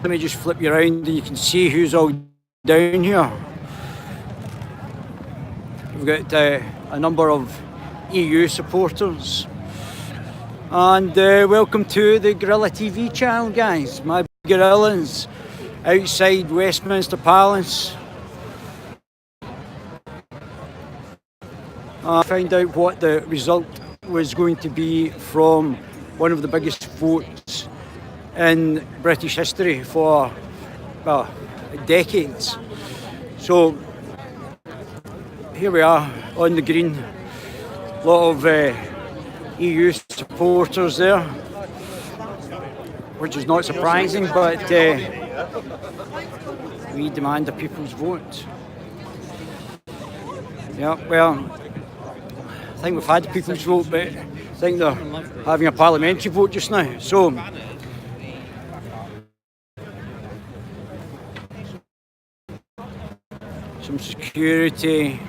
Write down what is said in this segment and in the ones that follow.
Let me just flip you around and you can see who's all down here. We've got a number of EU supporters. And welcome to the Guerilla TV channel, guys. My guerrillas outside Westminster Palace. I found out what the result was going to be from one of the biggest votes in British history for, well, decades. So here we are on the green. A lot of EU supporters there, which is not surprising, but we demand a people's vote. Yeah, well, I think we've had the people's vote, but I think they're having a parliamentary vote just now. So some security.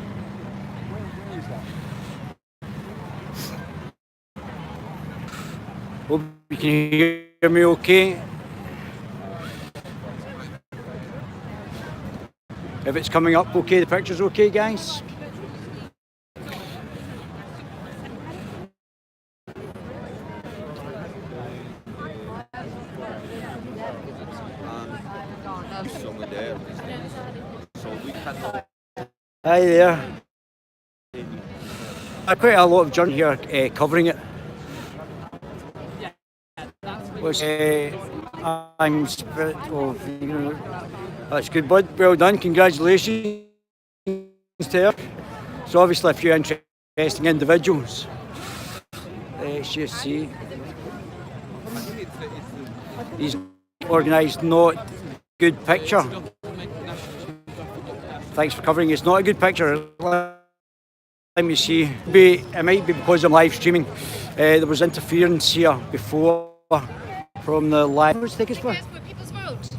Hope you can hear me okay. If it's coming up okay, the picture's okay, guys. Hi there. Quite a lot of journey here covering it. Which I'm spirit of, that's good, bud. Well done. Congratulations to her. So obviously a few interesting individuals. Let's just see. He's organised not good picture. Thanks for covering. It's not a good picture. Let me see. It might be because I'm live streaming. There was interference here before from the live. What's take us for? People's vote.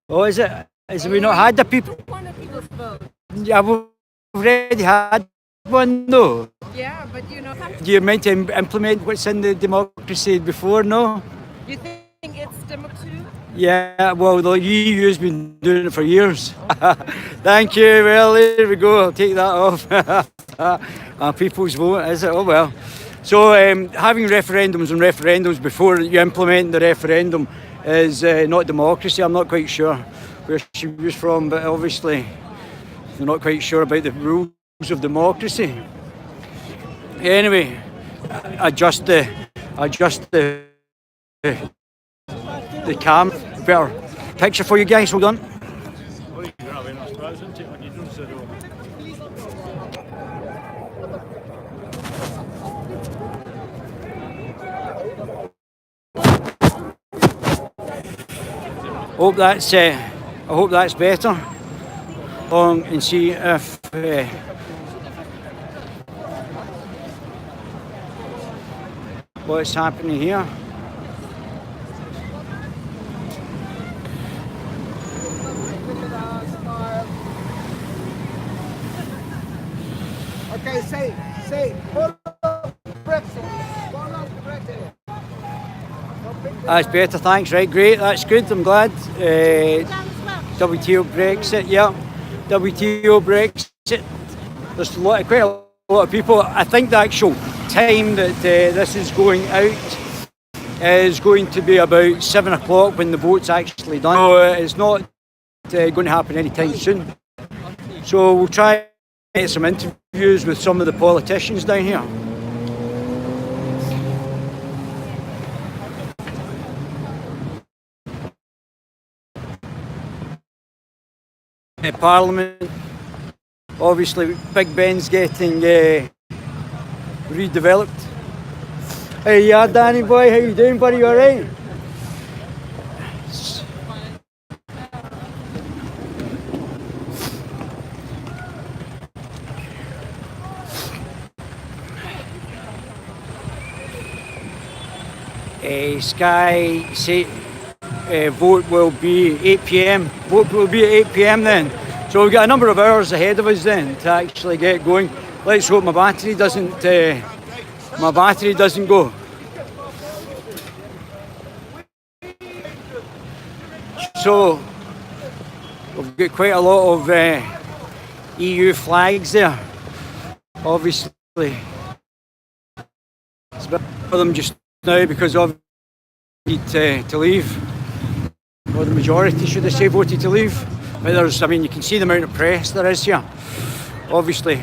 Oh, is it? We not had the people? People's vote. Yeah, we've already had one, though. Yeah, but you know. Do you meant to implement what's in the democracy before? No. You think it's democracy? Yeah, well, the EU's been doing it for years. Thank you. Well, there we go. I'll take that off. People's vote, is it? Oh, well. So having referendums and referendums before you implement the referendum is not democracy. I'm not quite sure where she was from, but obviously they're not quite sure about the rules of democracy. Anyway, adjust the cam. Better picture for you guys. Hold on. I hope that's better. Long and see if what's happening here. Okay, say, follow Brexit. That's better, thanks. Right, great, that's good, I'm glad. WTO Brexit, yeah. WTO Brexit. There's quite a lot of people. I think the actual time that this is going out is going to be about 7 o'clock when the vote's actually done. So it's not going to happen anytime soon. So we'll try and get some interviews with some of the politicians down here. Parliament, obviously Big Ben's getting redeveloped. Hey, yeah, Danny boy, how you doing, buddy? You alright? Sky say vote will be 8 p.m. Vote will be at 8 p.m. then. So we've got a number of hours ahead of us then to actually get going. Let's hope my battery doesn't go. So we've got quite a lot of EU flags there. Obviously, it's a bit for them just now because of need to leave, or the majority, should I say, voted to leave. But you can see the amount of press there is here. Obviously,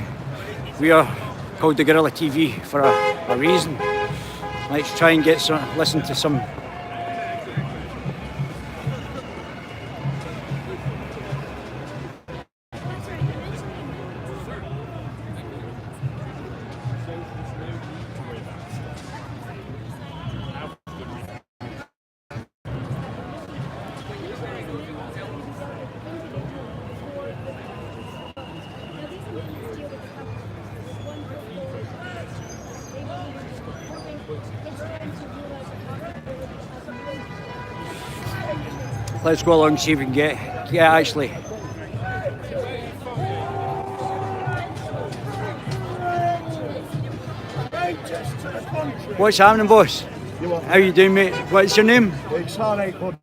we are called the Guerilla TV for a reason. Let's try and listen to some. Let's go along and see if we can get actually. What's happening, boss? How you doing, mate? What's your name? It's alright, but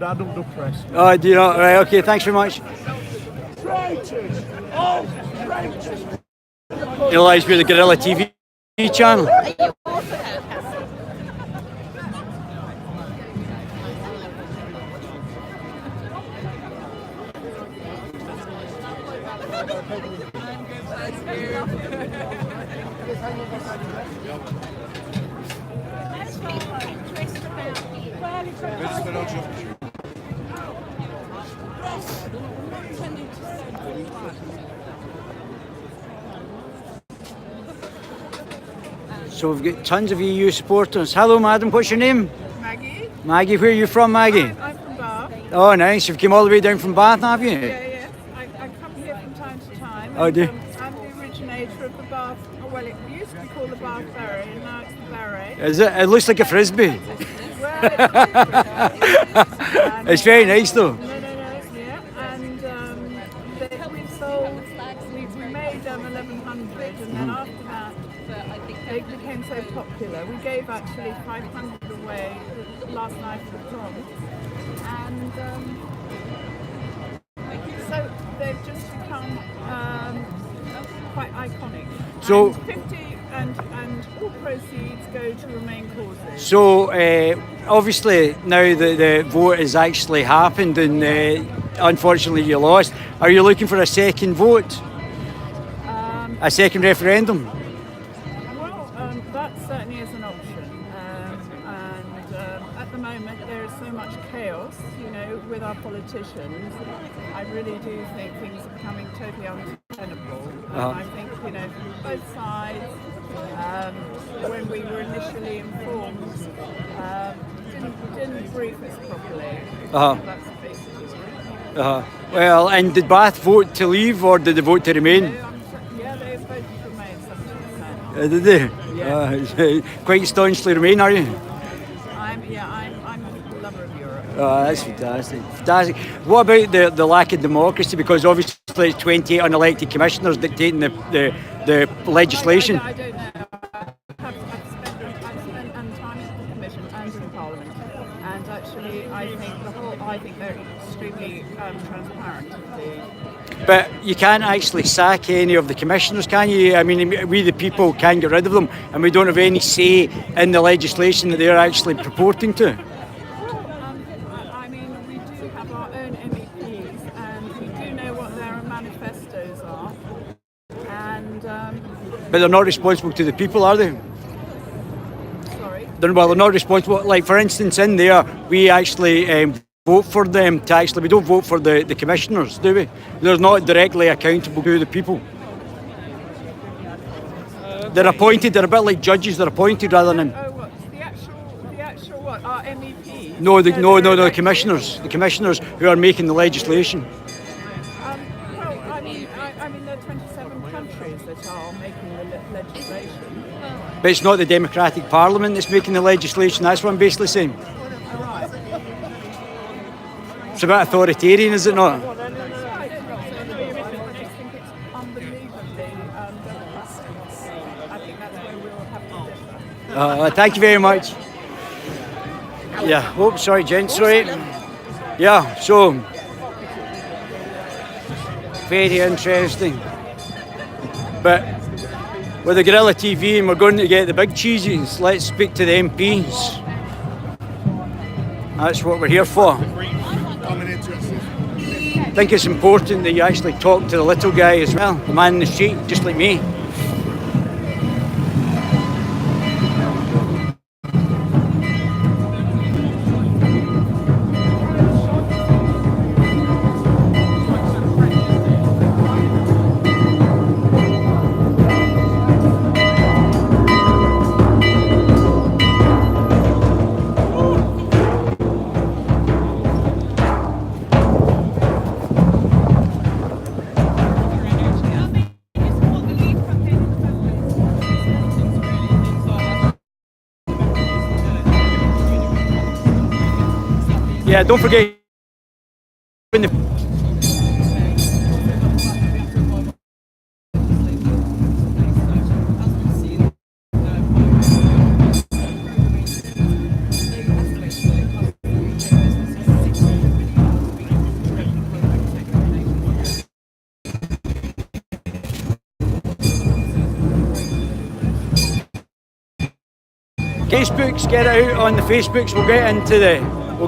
I don't do press. Oh, do you not? Right, okay, thanks very much. Traitors! Oh, traitors! You realise we're the Guerilla TV channel? So we've got tons of EU supporters. Hello, madam. What's your name? Maggie? Maggie. Where are you from, Maggie? I'm from Bath. Oh, nice. You've come all the way down from Bath, have you? Yeah. I come here from time to time. Oh, do you? I'm the originator of the Bath. Oh, well, it used to be called the Bath Barret, and now it's the Barret. Is it? It looks like a frisbee. Well, it's It's very nice, though. No, yeah. And we've sold, we made 1,100, and then after that, they became so popular. We gave actually 500 away last night for the prom. And so they've just become quite iconic. So- and 50 and all proceeds go to Remain causes. So, obviously, now that the vote has actually happened and unfortunately you lost, are you looking for a second vote? A second referendum? Well, that certainly is an option. At the moment, there is so much chaos, with our politicians. I really do think things are becoming totally untenable. I think, both sides, when we were initially informed, didn't brief us properly. That's basically it. Well, and did Bath vote to leave or did they vote to remain? Yeah, they voted to remain 70%. Did they? Yeah. Quite staunchly remain, are you? I'm a lover of Europe. Oh, that's fantastic. Fantastic. What about the lack of democracy? Because obviously it's 28 unelected commissioners dictating the legislation. I don't know. I've spent time in the Commission and in Parliament, and actually I think they're extremely transparent. But you can't actually sack any of the commissioners, can you? I mean, we the people can get rid of them, and we don't have any say in the legislation that they're actually purporting to. I mean, we do have our own MEPs, and we do know what their manifestos are, and But they're not responsible to the people, are they? sorry. They're not responsible. Like, for instance, in there, we actually vote for them to actually, we don't vote for the commissioners, do we? They're not directly accountable to the people. They're appointed, they're a bit like judges, they're appointed rather than... Oh, what? The actual what? Our MEPs? No, the commissioners. The commissioners who are making the legislation. Well, I mean, there are 27 countries that are making the legislation. But it's not the democratic parliament that's making the legislation, that's what I'm basically saying. All right. It's a bit authoritarian, is it not? I just think it's unbelievably democratic. I think that's where we'll have to differ. Thank you very much. Yeah, oh, sorry, gents, sorry. Yeah, so very interesting. But with the Guerilla TV, and we're going to get the big cheeses, let's speak to the MPs. That's what we're here for. I think it's important that you actually talk to the little guy as well, the man in the street, just like me. Yeah, don't forget when the Facebooks, get it out on the Facebooks. We'll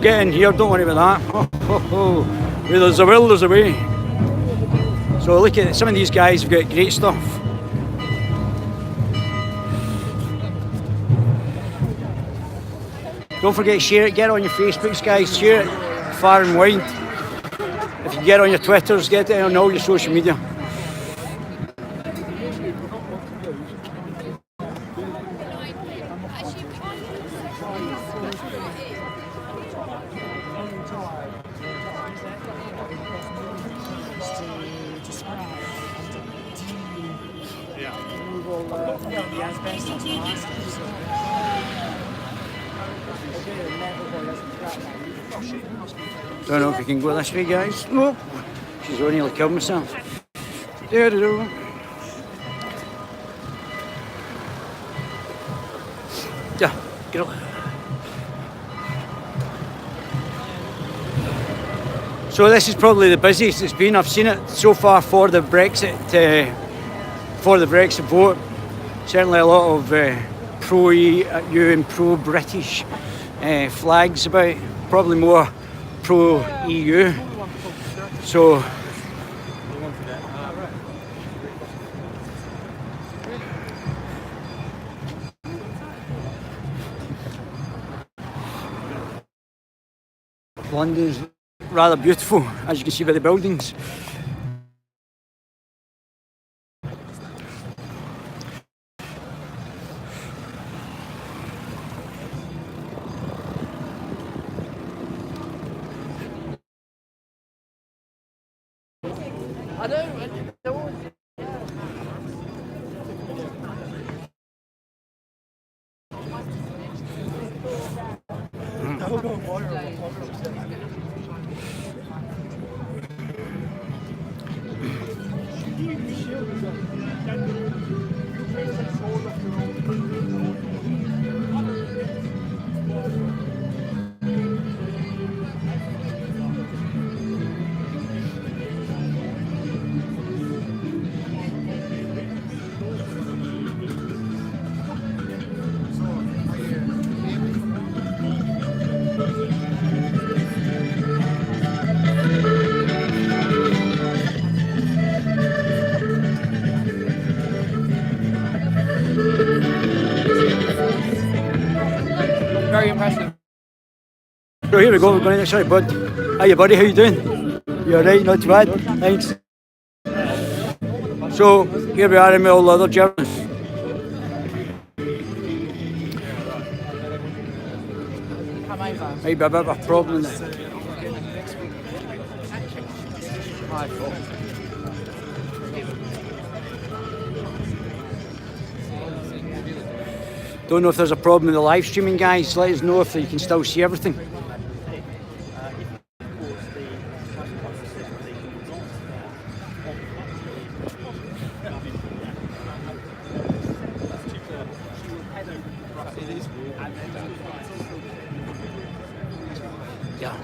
get in here. Don't worry about that. Where there's a will, there's a way. So look at some of these guys have got great stuff. Don't forget, share it. Get it on your Facebooks, guys. Share it far and wide. If you get on your Twitters, get it on all your social media. Don't know if we can go this way, guys. Oh, she's only nearly killed myself. Yeah, get up. So this is probably the busiest it's been. I've seen it so far for the Brexit vote. Certainly a lot of pro-EU and pro-British flags about. Probably more pro-EU. So London's rather beautiful, as you can see by the buildings. Very impressive. So here we go, we're going to, sorry bud. Hiya buddy, how you doing? You alright, not too bad, thanks. So here we are in all the other journalists. Might be a bit of a problem there. Don't know if there's a problem with the live streaming, guys. Let us know if you can still see everything. Yeah.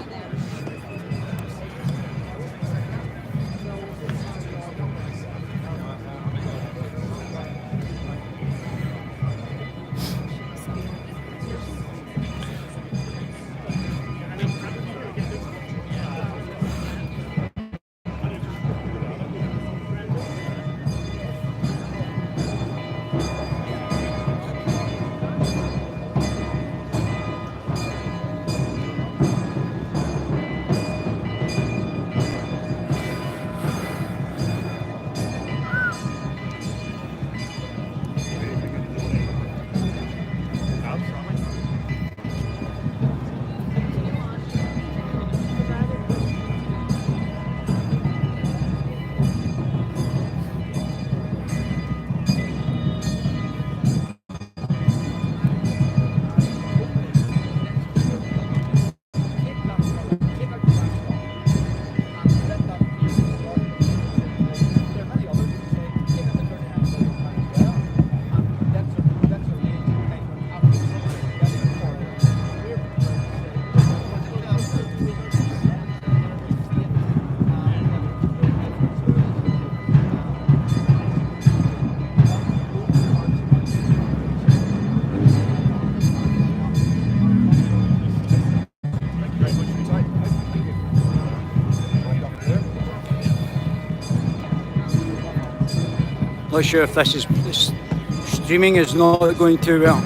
Not sure if this streaming is not going too well.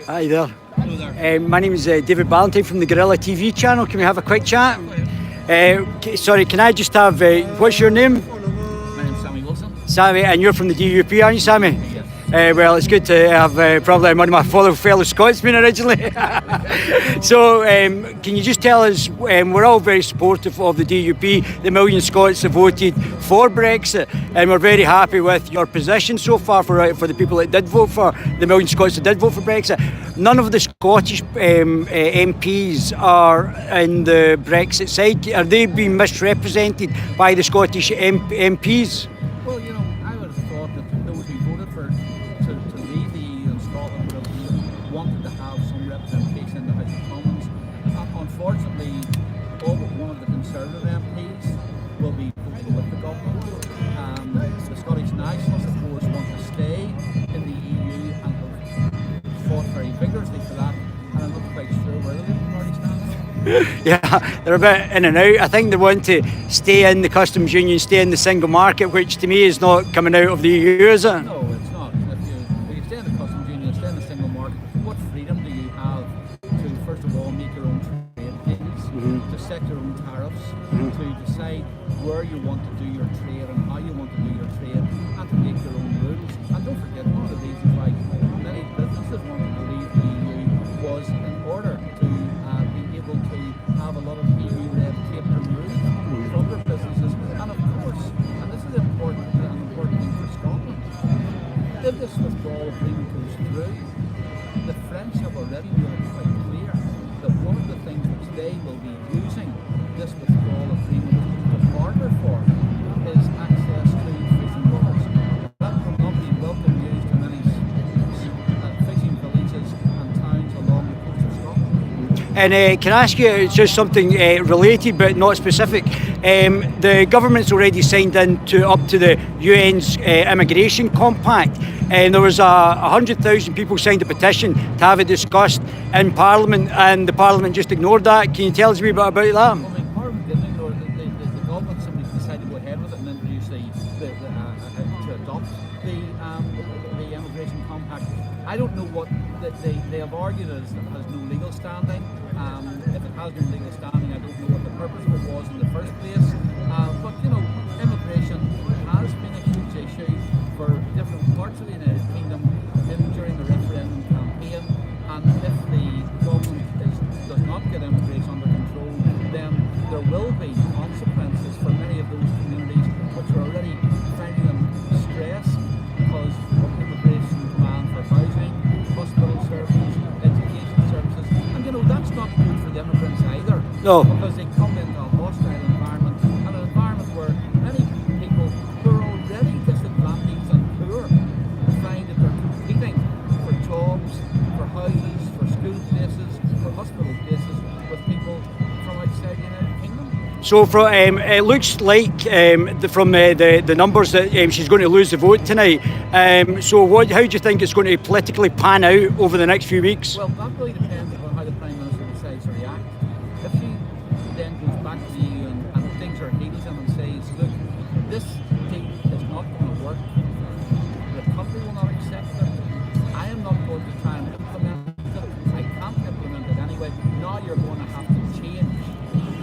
Hi there. My name is David Ballantyne from the Guerilla TV channel. Can we have a quick chat? Sorry, can I just have, what's your name? My name's Sammy Wilson. Sammy, and you're from the DUP, aren't you, Sammy? Yes. Well, it's good to have probably one of my fellow Scotsmen originally. So, can you just tell us, we're all very supportive of the DUP. The million Scots have voted for Brexit, and we're very happy with your position so far for the people that did vote for, the million Scots that did vote for Brexit. None of the Scottish MPs are in the Brexit side. Are they being misrepresented by the Scottish MPs? Well, you know, I would have thought that those who voted for to leave the EU and Scotland would have wanted to have some representation in the House of Commons. Unfortunately, all but one of the Conservative MPs will be Yeah, they're a bit in and out. I think they want to stay in the customs union, stay in the single market, which to me is not coming out of the EU, is it? No, it's not. If you stay in the customs union, stay in the single market, what freedom do you have to, first of all, make your own trade deals, to set your own tariffs, to decide where you want to do your trade and how you want to do your trade, and to make your own rules. And don't forget, one of the reasons why many businesses wanted to leave the EU was in order to be able to have a lot of EU red tape removed from their businesses. And of course, and this is important, an important thing for Scotland, if this withdrawal agreement goes through, the French have already made it quite clear that one of the things which they will be using this withdrawal agreement to barter for is access to fishing waters. That will not be welcome news to many fishing villages and towns along the coast of Scotland. And can I ask you just something related but not specific? The government's already signed up to the UN's immigration compact, and there was 100,000 people signed a petition to have it discussed in Parliament, and the Parliament just ignored that. Can you tell us a wee bit about that? Well, I mean, Parliament didn't ignore it. The government simply decided to go ahead with it and introduce to adopt the immigration compact. I don't know what they have argued as no legal standing. If it has no legal standing, I don't know what the purpose of it was in the first place. But you know, immigration has been a huge issue for different parts of the United Kingdom during the referendum campaign. And if the government does not get immigration under control, then there will be consequences for many of those communities which are already finding them stressed because of immigration demand for housing, hospital services, education services. And you know, that's not good for the immigrants either. No. Because they come into a hostile environment, and an environment where many people who are already disadvantaged and poor find that they're competing for jobs, for houses, for school places, for hospital places with people from outside the United Kingdom. So it looks like from the numbers that she's going to lose the vote tonight. So how do you think it's going to politically pan out over the next few weeks? Well, that really depends on how the Prime Minister decides to react. If she then goes back to the EU and things are heels in and says, look, this deal is not going to work, the country will not accept it, I am not going to try and implement it, I can't implement it anyway, now you're going to have to change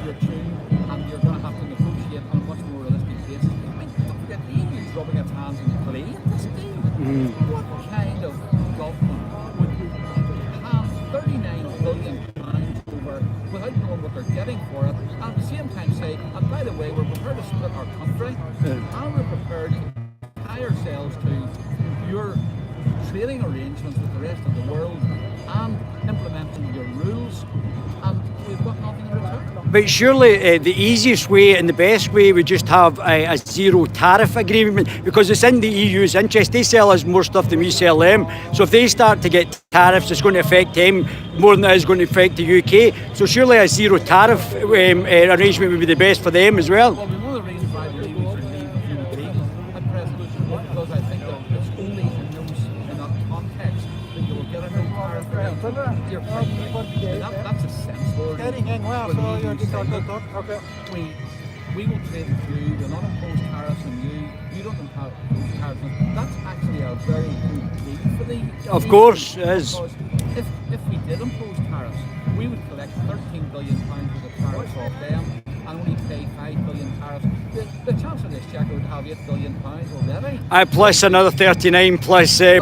your tune and you're going to have to negotiate on a much more realistic basis. I mean, don't forget, the EU is rubbing its hands in glee at this deal. What kind of government would hand £39 billion over without knowing what they're getting for it, and at the same time say, and by the way, we're prepared to split our country, and we're prepared to tie ourselves to your trading arrangements with the rest of the world and implementing your rules, and we've got nothing in return. But surely the easiest way and the best way would just have a zero tariff agreement, because it's in the EU's interest. They sell us more stuff than we sell them. So if they start to get tariffs, it's going to affect them more than it is going to affect the UK. So surely a zero tariff arrangement would be the best for them as well. Well, one of the reasons why I believe we should leave the deal at present is because I think that it's only in that context that you will get a no tariff arrangement. You're right. That's a sensible arrangement. We will trade with you, we'll not impose tariffs on you don't impose tariffs on us. That's actually a very good deal for the Of course, it is. Because if we did impose tariffs, we would collect £13 billion worth of tariffs off them and only pay £5 billion tariffs. The Chancellor of the Exchequer would have £8 billion already. Plus another 39 plus the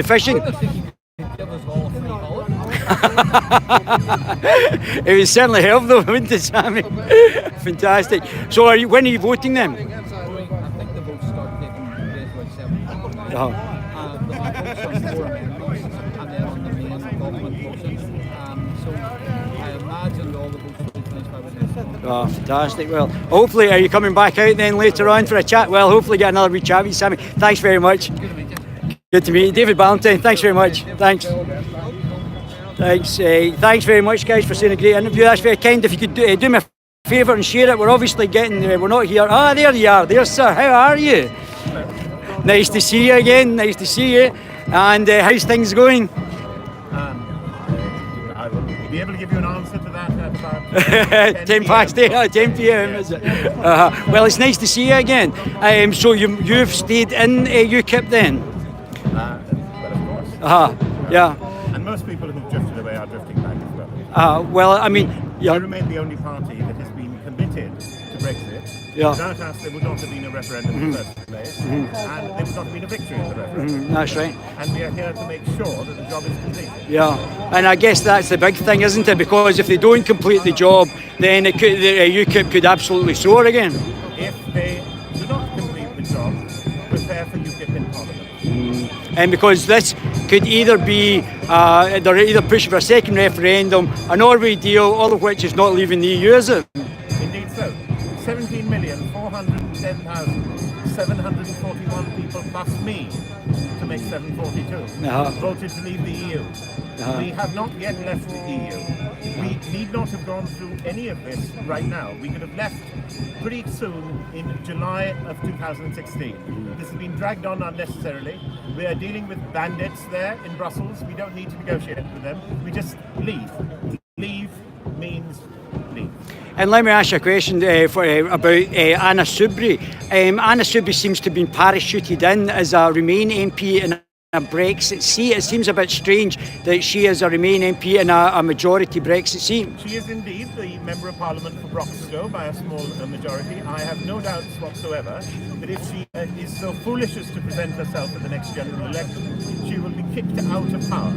fishing. I don't think he could give us all a free holiday. It would certainly help though, wouldn't it, Sammy? Fantastic. So when are you voting then? I think the votes start taking place about 7 o'clock. The votes on 4 amendments and then on the main government motions. So I imagine all the votes will be finished by the next month. Oh, fantastic. Well, hopefully, are you coming back out then later on for a chat? Well, hopefully get another wee chat with you, Sammy. Thanks very much. Good to meet you. Good to meet you. David Ballantyne, thanks very much. Thanks. Thanks. Thanks very much, guys, for saying a great interview. That's very kind. If you could do me a favour and share it. We're obviously getting, we're not here. Ah, there you are. There, sir. How are you? Nice to see you again. Nice to see you. And how's things going? I be able to give you an answer to that at about 10 past 8, 10 p.m. is it? Well, it's nice to see you again. So you've stayed in UKIP then? Well, of course. Yeah. And most people who've drifted away are drifting back as well. Well, I mean, We remain the only party that has been committed to Brexit. Yeah. Without us, there would not have been a referendum in the first place, and there would not have been a victory in the referendum. That's right. And we are here to make sure that the job is completed. Yeah, and I guess that's the big thing, isn't it? Because if they don't complete the job, then the UKIP could absolutely soar again. If they do not complete the job, prepare for UKIP in Parliament. And because this could either be, they're either pushing for a second referendum, a Norway deal, all of which is not leaving the EU, is it? Indeed so. 17,410,741 people plus me to make 742 voted to leave the EU. We have not yet left the EU. We need not have gone through any of this right now. We could have left pretty soon in July of 2016. This has been dragged on unnecessarily. We are dealing with bandits there in Brussels. We don't need to negotiate with them. We just leave. Leave means leave. And let me ask you a question about Anna Soubry. Anna Soubry seems to have been parachuted in as a Remain MP in a Brexit seat. It seems a bit strange that she is a Remain MP in a majority Brexit seat. She is indeed the Member of Parliament for Broxtowe by a small majority. I have no doubts whatsoever that if she is so foolish as to present herself at the next general election, she will be kicked out of power.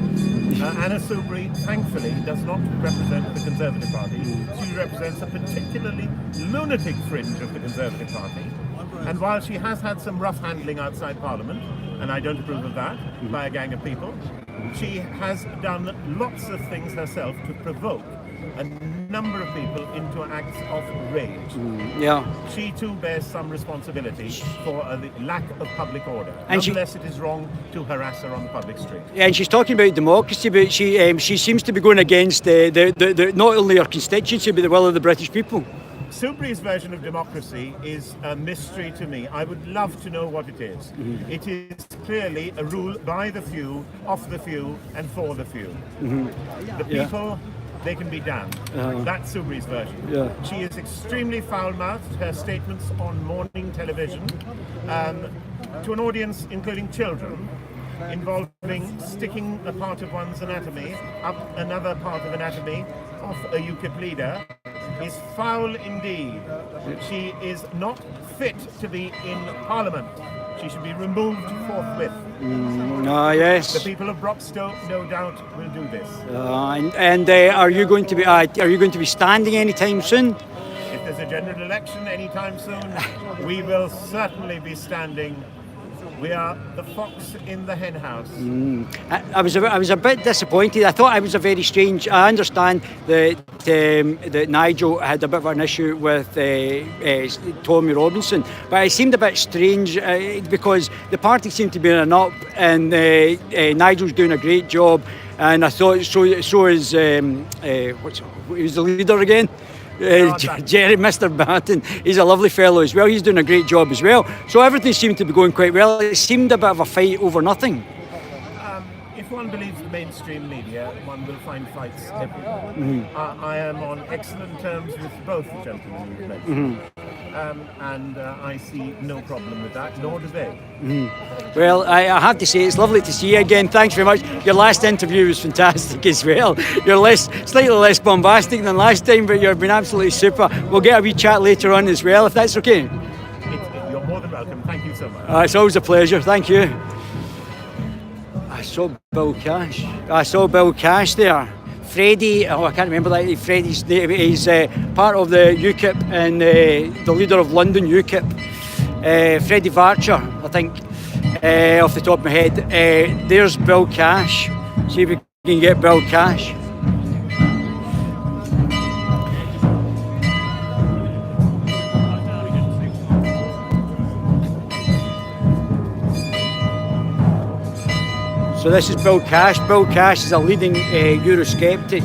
Anna Soubry, thankfully, does not represent the Conservative Party. She represents a particularly lunatic fringe of the Conservative Party. And while she has had some rough handling outside Parliament, and I don't approve of that, by a gang of people, she has done lots of things herself to provoke a number of people into acts of rage. Yeah. She too bears some responsibility for the lack of public order. And nonetheless, it is wrong to harass her on the public street. Yeah, and she's talking about democracy, but she seems to be going against the not only her constituency, but the will of the British people. Soubry's version of democracy is a mystery to me. I would love to know what it is. It is clearly a rule by the few, of the few, and for the few. The people, they can be damned. That's Soubry's version. Yeah. She is extremely foul-mouthed. Her statements on morning television to an audience including children, involving sticking a part of one's anatomy up another part of anatomy of a UKIP leader, is foul indeed. She is not fit to be in Parliament. She should be removed forthwith. Yes. The people of Broxtowe, no doubt, will do this. Are you going to be standing anytime soon? If there's a general election anytime soon, we will certainly be standing. We are the fox in the hen house. I was a bit disappointed. I thought I was a very strange. I understand that Nigel had a bit of an issue with Tommy Robinson, but it seemed a bit strange because the party seemed to be in an up, and Nigel's doing a great job. And I thought so is who's the leader again? Jerry, Mr. Banton, he's a lovely fellow as well. He's doing a great job as well. So everything seemed to be going quite well. It seemed a bit of a fight over nothing. If one believes the mainstream media, one will find fights everywhere. I am on excellent terms with both the gentlemen you've mentioned. And I see no problem with that, nor do they. Well, I have to say, it's lovely to see you again. Thanks very much. Your last interview was fantastic as well. You're slightly less bombastic than last time, but you've been absolutely super. We'll get a wee chat later on as well, if that's okay. You're more than welcome. Thank you so much. It's always a pleasure. Thank you. I saw Bill Cash there. Freddie, I can't remember that. Freddie's name. He's part of the UKIP and the leader of London UKIP. Freddie Varcher, I think, off the top of my head. There's Bill Cash. See if we can get Bill Cash. So this is Bill Cash. Bill Cash is a leading Eurosceptic,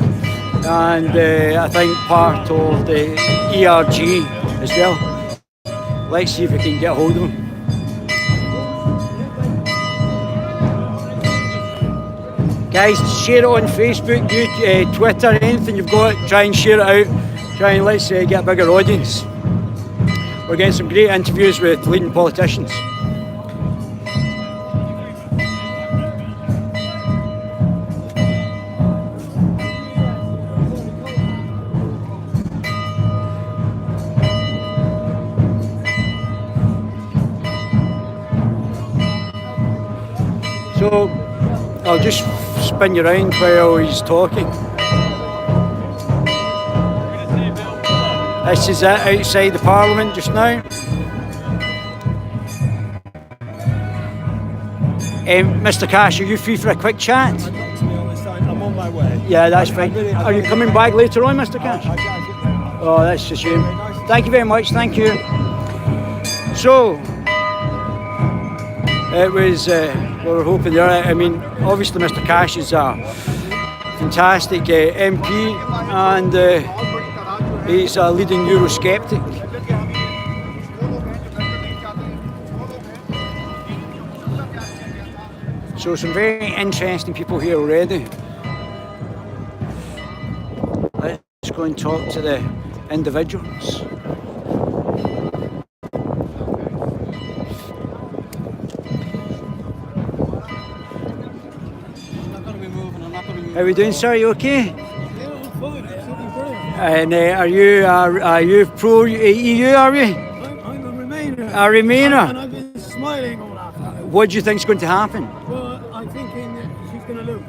and I think part of the ERG as well. Let's see if we can get hold of him. Guys, share it on Facebook, Twitter, anything you've got, try and share it out. Try and let's get a bigger audience. We're getting some great interviews with leading politicians. So I'll just spin you around while he's talking. This is it outside the Parliament just now. Mr. Cash, are you free for a quick chat? To be honest, I'm on my way. Yeah, that's fine. Are you coming back later on, Mr. Cash? Oh, that's a shame. Thank you very much, thank you. So, it was, we were hoping there. I mean, obviously Mr. Cash is a fantastic MP and he's a leading Eurosceptic. So some very interesting people here already. Let's go and talk to the individuals. How are we doing, sir? Are you okay? And are you pro EU? Are you? I'm a Remainer. A Remainer. And I've been smiling all afternoon. What do you think's going to happen? Well, I'm thinking that she's going to lose.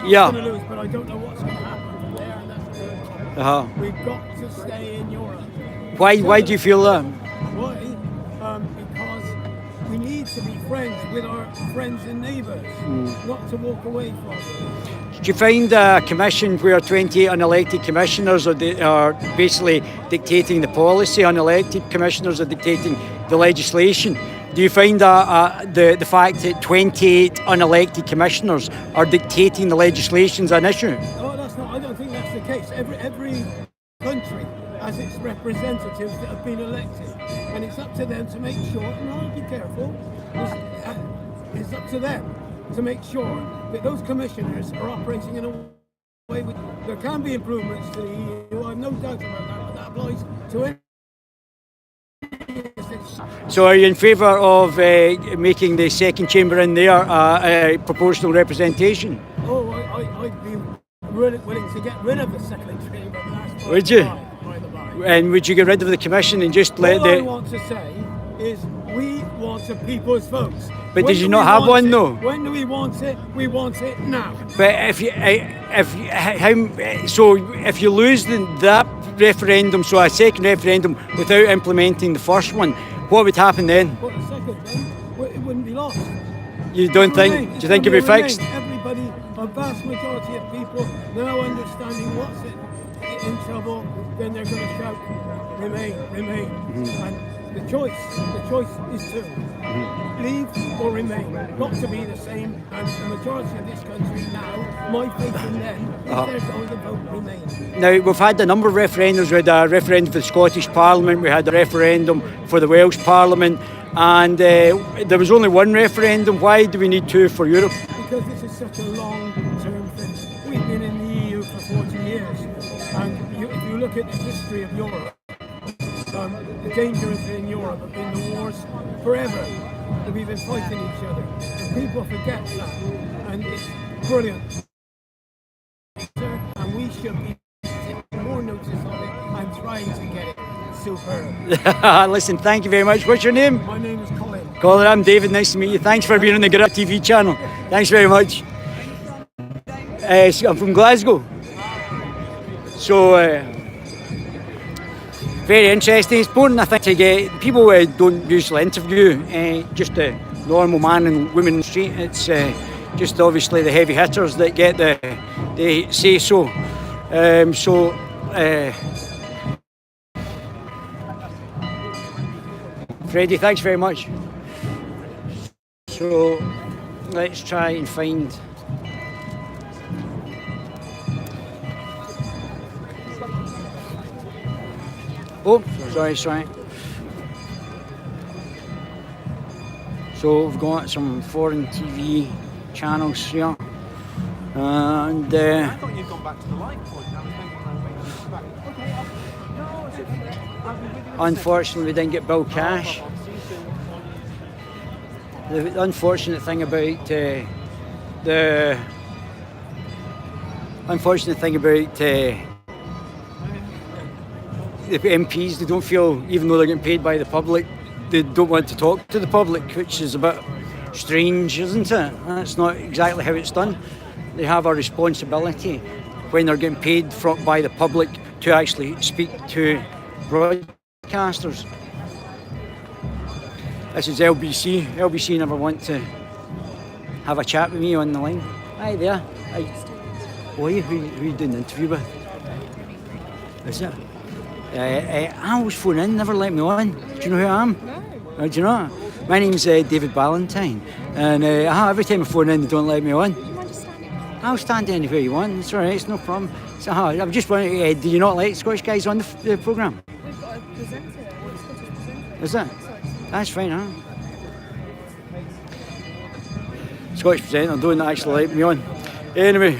Yeah. She's going to lose, but I don't know what's going to happen from there. And that's the Uh-huh. We've got to stay in Europe. Why do you feel that? Why? Because we need to be friends with our friends and neighbours, not to walk away from them. Do you find a commission where 28 unelected commissioners are basically dictating the policy, unelected commissioners are dictating the legislation? Do you find the fact that 28 unelected commissioners are dictating the legislation is an issue? Oh, that's not. I don't think that's the case. Every country has its representatives that have been elected, and it's up to them to make sure. No, be careful. It's up to them to make sure that those commissioners are operating in a way with. There can be improvements to the EU. I have no doubt about that, but that applies to any. So are you in favour of making the second chamber in there a proportional representation? Oh, I'd be really willing to get rid of the second chamber. Would you? And would you get rid of the commission and just let All I want to say is we want a people's vote. But did you not have one though? When do we want it? We want it now. But if you lose that referendum, so a second referendum without implementing the first one, what would happen then? But the second one, it wouldn't be lost. You don't think? Do you think it'd be fixed? Everybody, a vast majority of people now understanding what's in trouble, then they're going to shout, remain, remain. And the choice is to leave or remain, not to be the same. And the majority of this country now, my faith in them, is they're going to vote remain. Now, we've had a number of referendums. We had a referendum for the Scottish Parliament, we had a referendum for the Welsh Parliament, and there was only one referendum. Why do we need two for Europe? Because this is such a long-term thing. We've been in the EU for 40 years, and if you look at the history of Europe, the dangers in Europe have been the wars forever. We've been fighting each other, and people forget that, and it's brilliant. And we should be taking more notice of it and trying to get it superb. Listen, thank you very much. What's your name? My name is Colin. Colin, I'm David. Nice to meet you. Thanks for being on the Guerilla TV channel. Thanks very much. I'm from Glasgow. So, very interesting. It's important, I think, to get people don't usually interview just a normal man and woman in the street. It's just obviously the heavy hitters that get the say so. Freddie, thanks very much. So let's try and find. Oh, sorry. So we've got some foreign TV channels here. And I thought you'd gone back to the live point. I was making my way back. Okay, no, it's okay. I'll be with you in a unfortunately, we didn't get Bill second. Cash. No problem. See you soon. The unfortunate thing about the MPs, they don't feel, even though they're getting paid by the public, they don't want to talk to the public, which is a bit strange, isn't it? That's not exactly how it's done. They have a responsibility when they're getting paid by the public to actually speak to broadcasters. This is LBC. LBC never want to have a chat with me on the line. Hi there. Hi. Who are you? Who are you doing the interview with? Is it? I was phoning in, never let me on. Do you know who I am? No. Do you know? My name's David Ballantyne. And every time I phone in, they don't let me on. I'll stand anywhere you want. It's all right. It's no problem. So, I'm just wondering, do you not like Scottish guys on the programme? We've got a presenter, a Scottish presenter. Is it? That's fine, huh? Scottish presenter don't actually like me on. Anyway.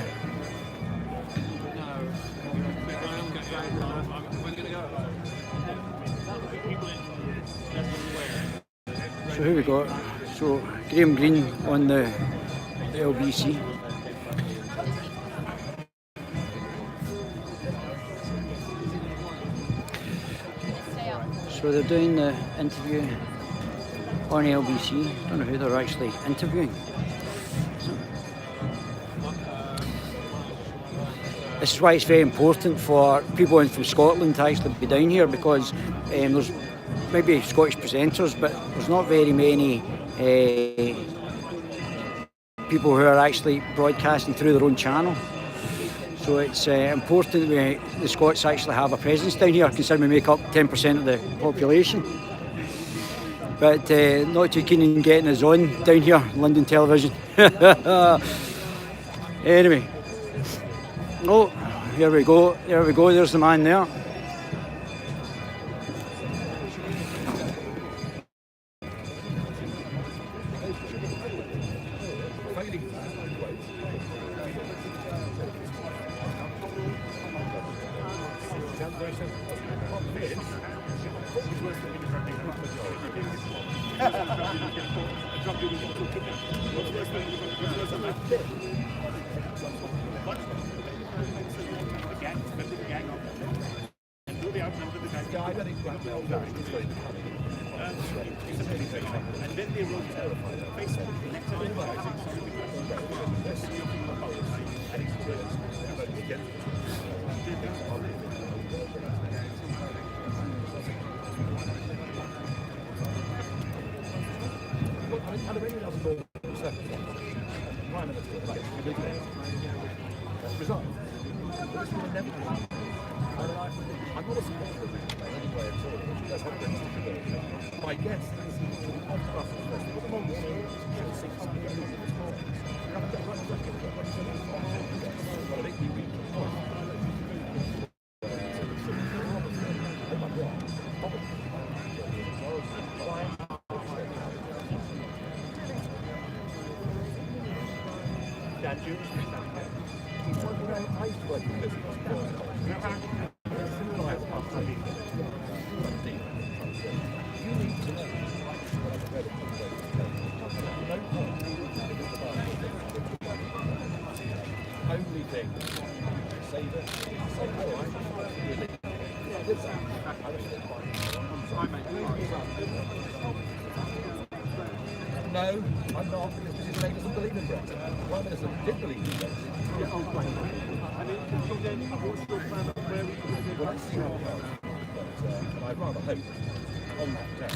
So who we got? So Graham Greene on the LBC. So they're doing the interview on LBC. I don't know who they're actually interviewing. This is why it's very important for people in from Scotland to actually be down here, because there's maybe Scottish presenters, but there's not very many people who are actually broadcasting through their own channel. So it's important that the Scots actually have a presence down here, considering we make up 10% of the population. But not too keen on getting us on down here, London television. Anyway. Oh, here we go, there's the man there. No, I'm not, because Mrs. May doesn't believe in Brexit. Prime Minister did believe in Brexit. Yeah, oh, right. I mean, until then, what's your plan of where we can do? Well, let's see how it goes. But I'd rather hope on that day.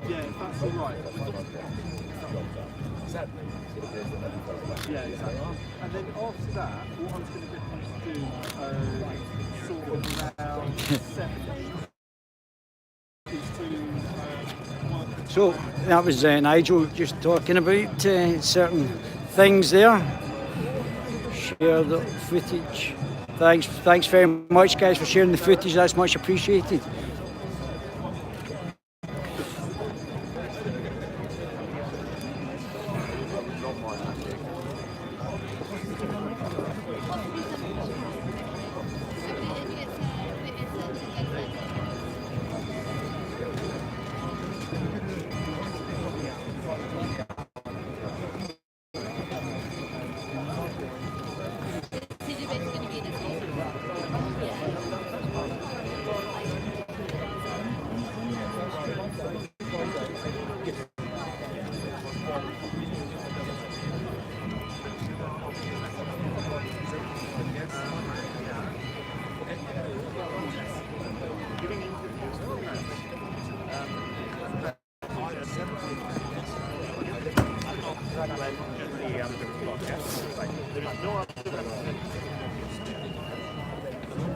Yeah, if that's all right. Sadly, it appears that they'll be very lucky. Yeah, exactly. And then after that, what I was going to get you to do, sort of around 7 is to So that was Nigel just talking about certain things there. Share the footage. Thanks very much, guys, for sharing the footage. That's much appreciated.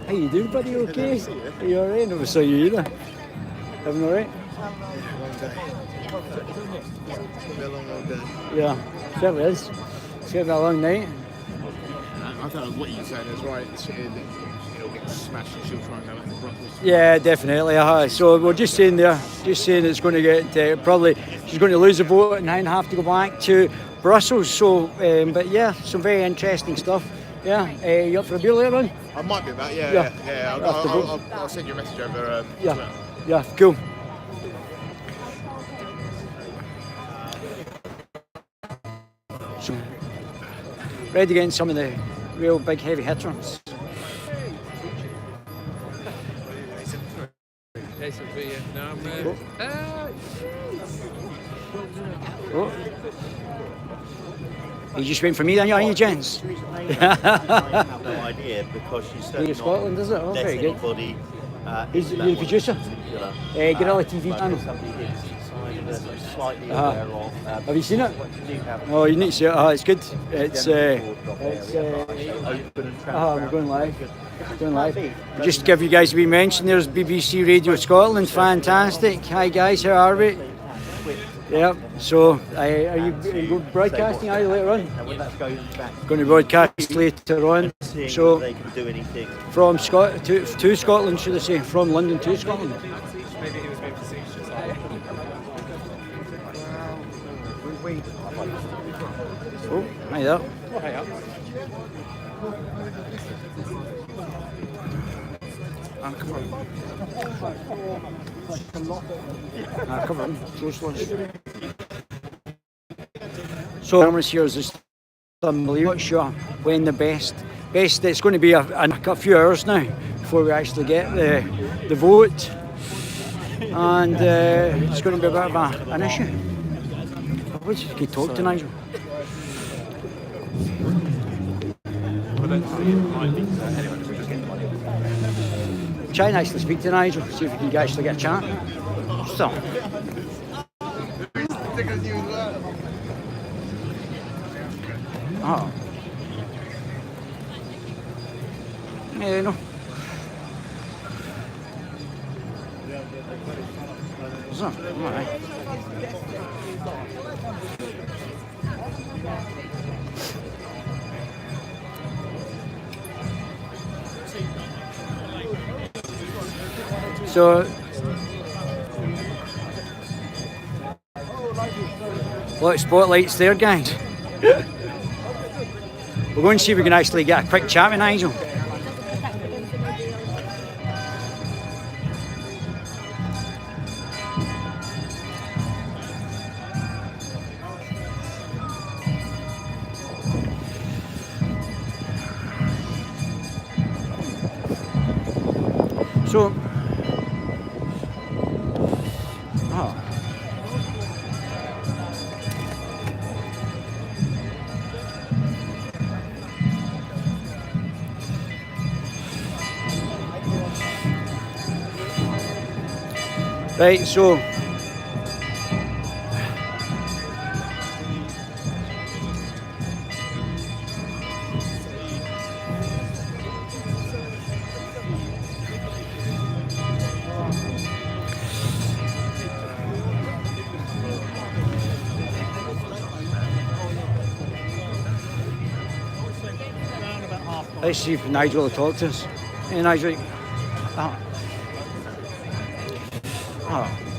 How you doing, buddy? Okay? Are you alright? Never saw you either. Everything alright? Yeah, certainly is. It's going to be a long night. I don't know what you're saying is right. It'll get smashed and she'll try and go into Brussels. Yeah, definitely. So we're just saying it's going to get probably she's going to lose a vote and then have to go back to Brussels. So, but yeah, some very interesting stuff. Yeah, you up for a beer later on? I might be about, yeah. I'll send you a message over. Yeah, cool. So, ready to get in some of the real big heavy hitters. Oh. You just waiting for me then, are you, gents? I have no idea because she's certainly Scotland, is it? Oh, very good. anybody. Who's the producer? Guerilla TV channel. Slightly aware of. Have you seen it? Oh, you need to see it. It's good. It's we're going live. Going live. Just to give you guys a wee mention, there's BBC Radio Scotland. Fantastic. Hi guys, how are we? Yeah. So, are you broadcasting later on? Going to broadcast later on. So, they can do anything. From Scotland to Scotland, should I say? From London to Scotland. Maybe he was being facetious. Oh, hi there. Oh, hey up. Come on. Come on. So, cameras here is just unbelievable. Not sure when the best. It's going to be a few hours now before we actually get the vote, and it's going to be a bit of an issue. Can you talk to Nigel? Try and actually speak to Nigel, see if we can actually get a chat. So. Oh. Yeah, no. So, all right. So, a lot of spotlights there, guys. We're going to see if we can actually get a quick chat with Nigel. So, right, so let's see if Nigel will talk to us. Hey, Nigel.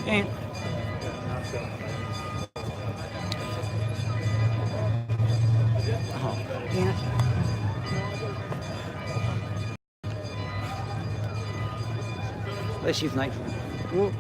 Hey. Let's see if Nigel. Whoa.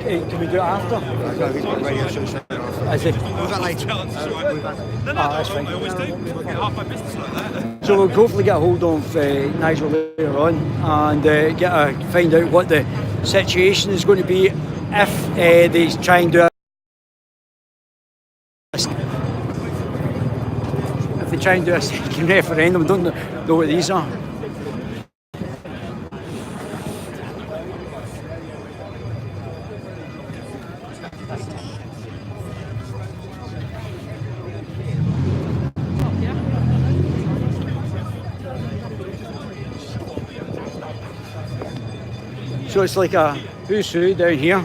Can we do it after? Is it? We'll do that later. That's fine. No, that's fine. I always do. I get half my business like that. So we'll hopefully get a hold of Nigel later on and find out what the situation is going to be if they try and do a second referendum. I don't know what these are. So it's like a who's who down here.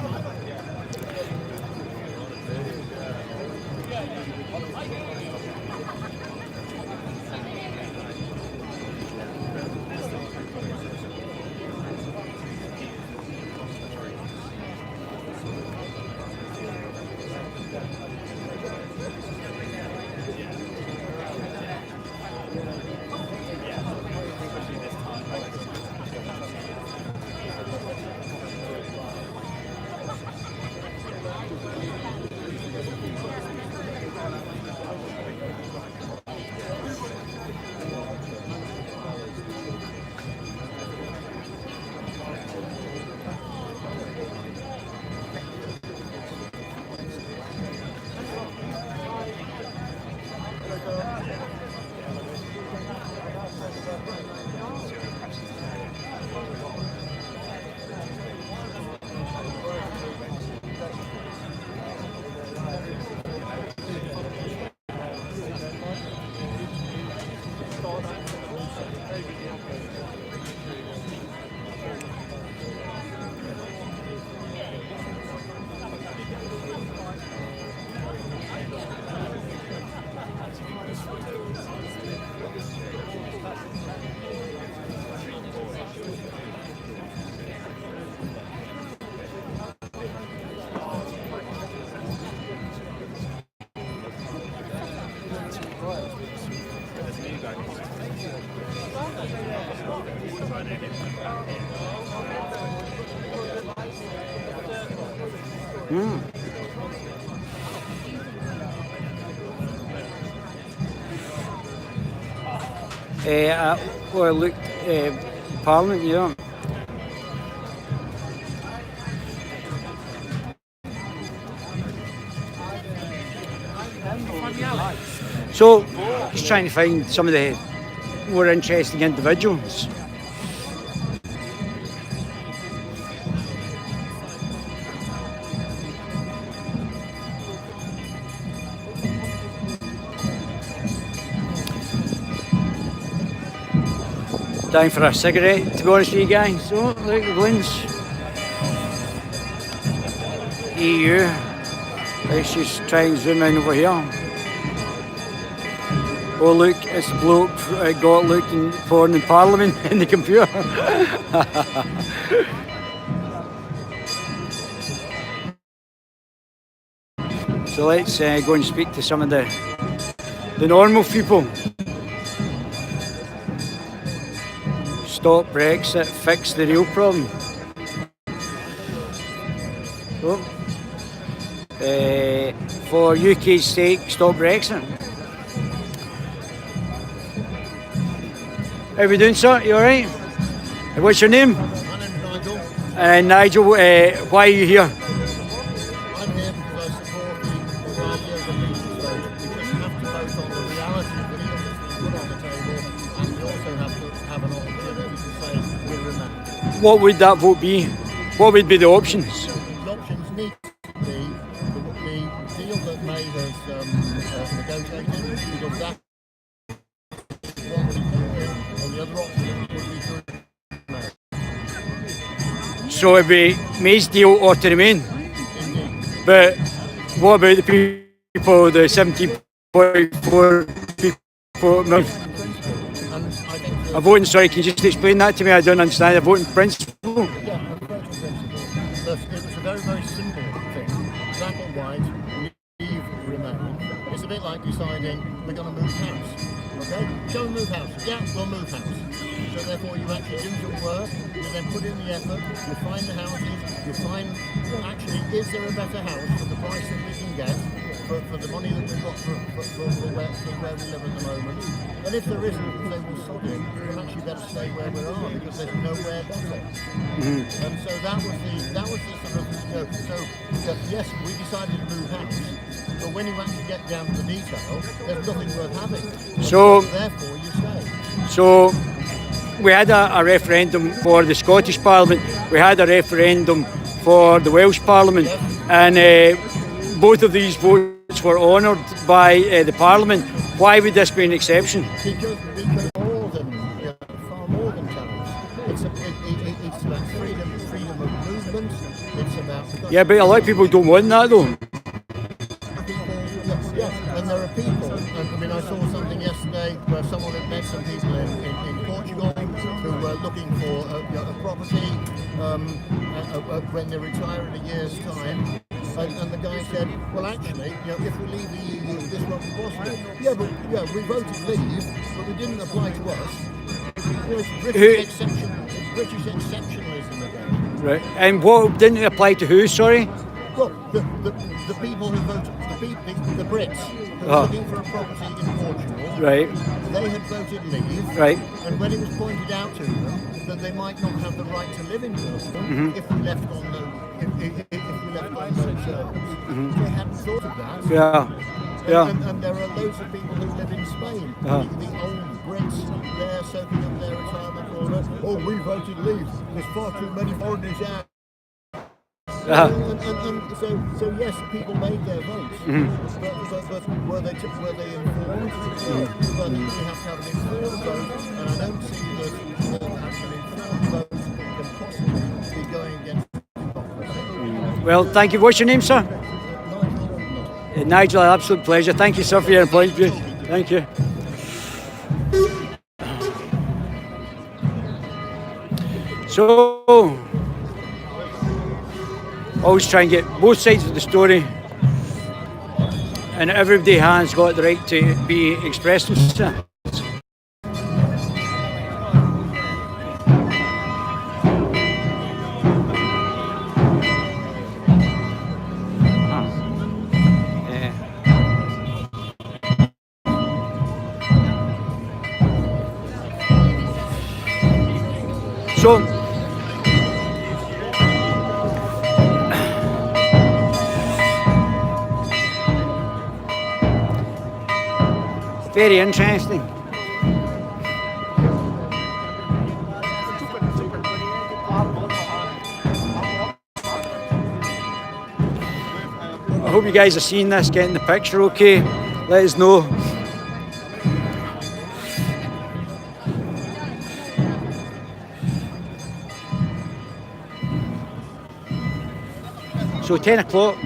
Well, look, Parliament, yeah. So, just trying to find some of the more interesting individuals. Down for a cigarette, to be honest with you guys. So, look, the balloons. EU. Let's just try and zoom in over here. Oh look, it's the bloke got looking porn in Parliament in the computer. So let's go and speak to some of the normal people. Stop Brexit, fix the real problem. Oh. For UK's sake, stop Brexit. How we doing, sir? You alright? What's your name? My name's Nigel. Nigel, why are you here? I'm here because I support the idea of the people vote. We just have to vote on the reality of the deal that's been put on the table, and we also have to have an opportunity to say we're in that. What would that vote be? What would be the options? The options need to be the deal that May has negotiated, because that's one we put in, and the other option would be to remain. So it'd be May's deal or to remain. Indeed. But what about the people, the 17.4 people? And I think A voting, sorry, can you just explain that to me? I don't understand. A voting principle? yeah, a voting principle. But it was a very, very simple thing. Black or white, leave, remain. It's a bit like deciding we're going to move house. Okay? Shall we move house? Yeah, we'll move house. So therefore you actually do your work, you then put in the effort, you find the houses, you find, actually, is there a better house for the price that we can get? for the money that we've got for where we live at the moment. And if there isn't, they will sod it. We'll actually better stay where we are because there's nowhere better. And so that was the sort of, so yes, we decided to move house. But when you actually get down to the detail, there's nothing worth having. So therefore, you stay. So we had a referendum for the Scottish Parliament. We had a referendum for the Welsh Parliament, and both of these votes were honoured by the Parliament. Why would this be an exception? Because more than, far more than tariffs. It's about freedom of movement. It's about... Yeah, but a lot of people don't want that though. Yes, and there are people, I mean, I saw something yesterday where someone had met some people in Portugal who were looking for a property when they retire in a year's time. And the guy said, well, actually, if we leave the EU, this won't be possible. Yeah, we voted leave, but it didn't apply to us. It's British exceptionalism again. Right. And what didn't it apply to who? Sorry. Well, the people who voted, the Brits who were looking for a property in Portugal. Right. They had voted leave. Right. And when it was pointed out to them that they might not have the right to live in Portugal if we left on those terms, they hadn't thought of that. Yeah. And there are loads of people who live in Spain. The old Brits, they're soaking up their retirement order. Oh, we voted leave. There's far too many foreigners out. And so yes, people made their votes, but were they informed? But we have to have an informed vote, and I don't see that having an informed vote can possibly be going against democracy. Well, thank you. What's your name, sir? Nigel, absolute pleasure. Thank you, sir, for your appointment. Thank you. So, always try and get both sides of the story, and everybody has got the right to be expressed themselves. So, very interesting. I hope you guys are seeing this, getting the picture okay. Let us know. So 10 o'clock,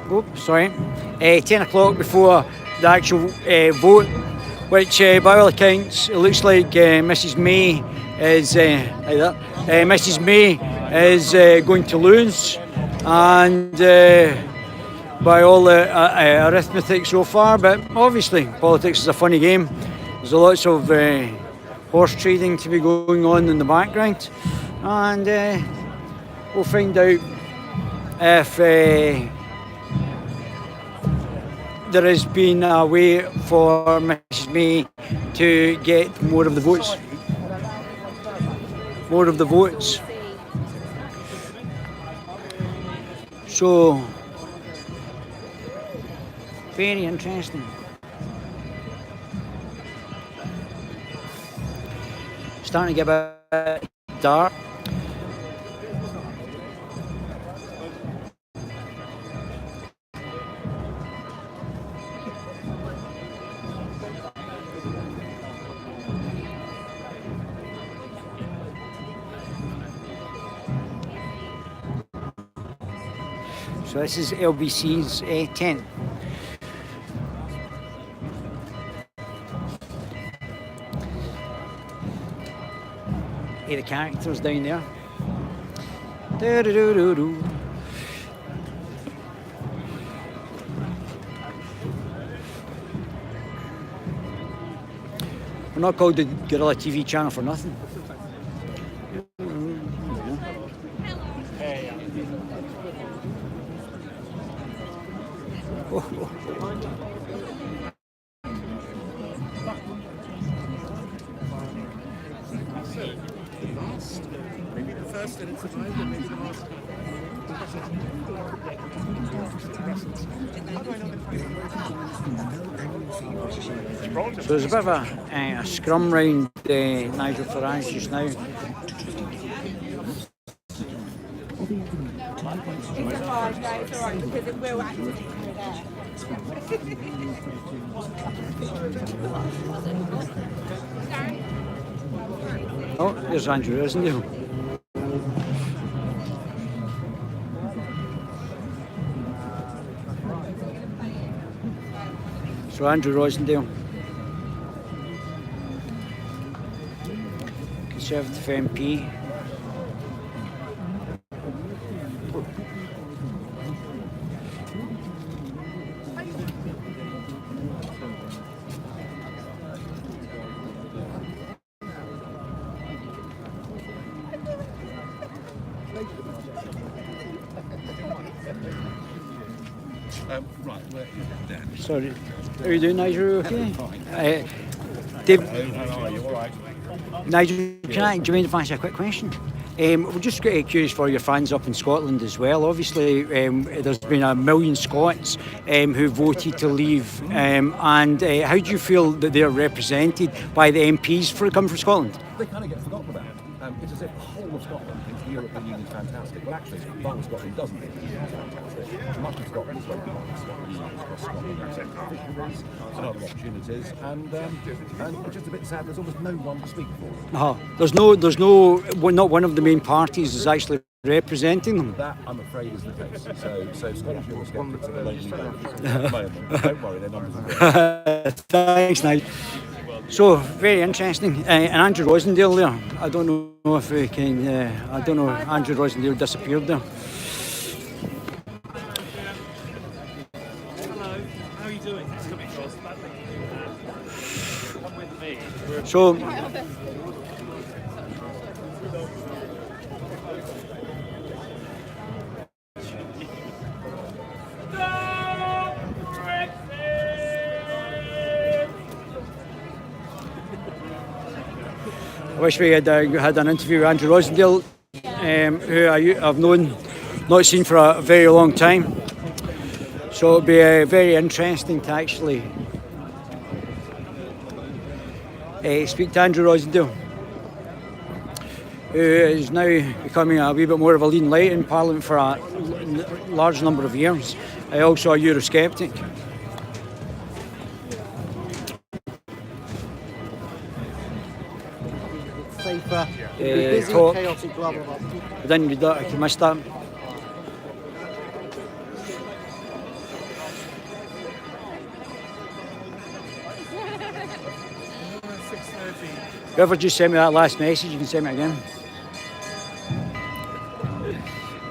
10 o'clock before the actual vote, which by all accounts it looks like Mrs May is going to lose, and by all the arithmetic so far. But obviously politics is a funny game. There's lots of horse trading to be going on in the background, and we'll find out if there has been a way for Mrs May to get more of the votes. So, very interesting. Starting to get a bit dark. So this is LBC's 10. The characters down there. Do-do-do-do-do. We're not called the Guerilla TV channel for nothing. Maybe the first and it's survived, and maybe the last. So there's a bit of a scrum round Nigel Farage just now. Oh, there's Andrew Rosendale. So Andrew Rosendale, Conservative MP. Right, where Dan? Sorry, how are you doing, Nigel? Okay. Dave, How are you? All right. Nigel, do you mind if I ask you a quick question? We're just curious for your fans up in Scotland as well. Obviously, there's been 1 million Scots who voted to leave, and how do you feel that they're represented by the MPs come from Scotland? They kind of get forgotten about. It's as if the whole of Scotland thinks the European Union is fantastic. Well, actually, the whole of Scotland doesn't think the Union is fantastic. Much of Scotland is very nice. The Union is across Scotland, fisheries, and other opportunities, and it's just a bit sad. There's almost no one to speak for. There's not one of the main parties is actually representing them. That, I'm afraid, is the case. So Scottish Eurosceptics are the lonely voters at the moment. Don't worry, their numbers are good. Thanks, Nigel. So, very interesting. And Andrew Rosendale there. I don't know if we can. I don't know. Andrew Rosendale disappeared there. Hello, how are you doing? It's coming across. Come with me. So, I wish we had an interview with Andrew Rosendale, who I've not seen for a very long time. So it'll be very interesting to actually speak to Andrew Rosendale, who is now becoming a wee bit more of a leading light in Parliament for a large number of years. Also a Eurosceptic. Safer, busy, talk. chaotic, blah blah blah. I didn't read that, I missed that. Whoever just sent me that last message, you can send me it again.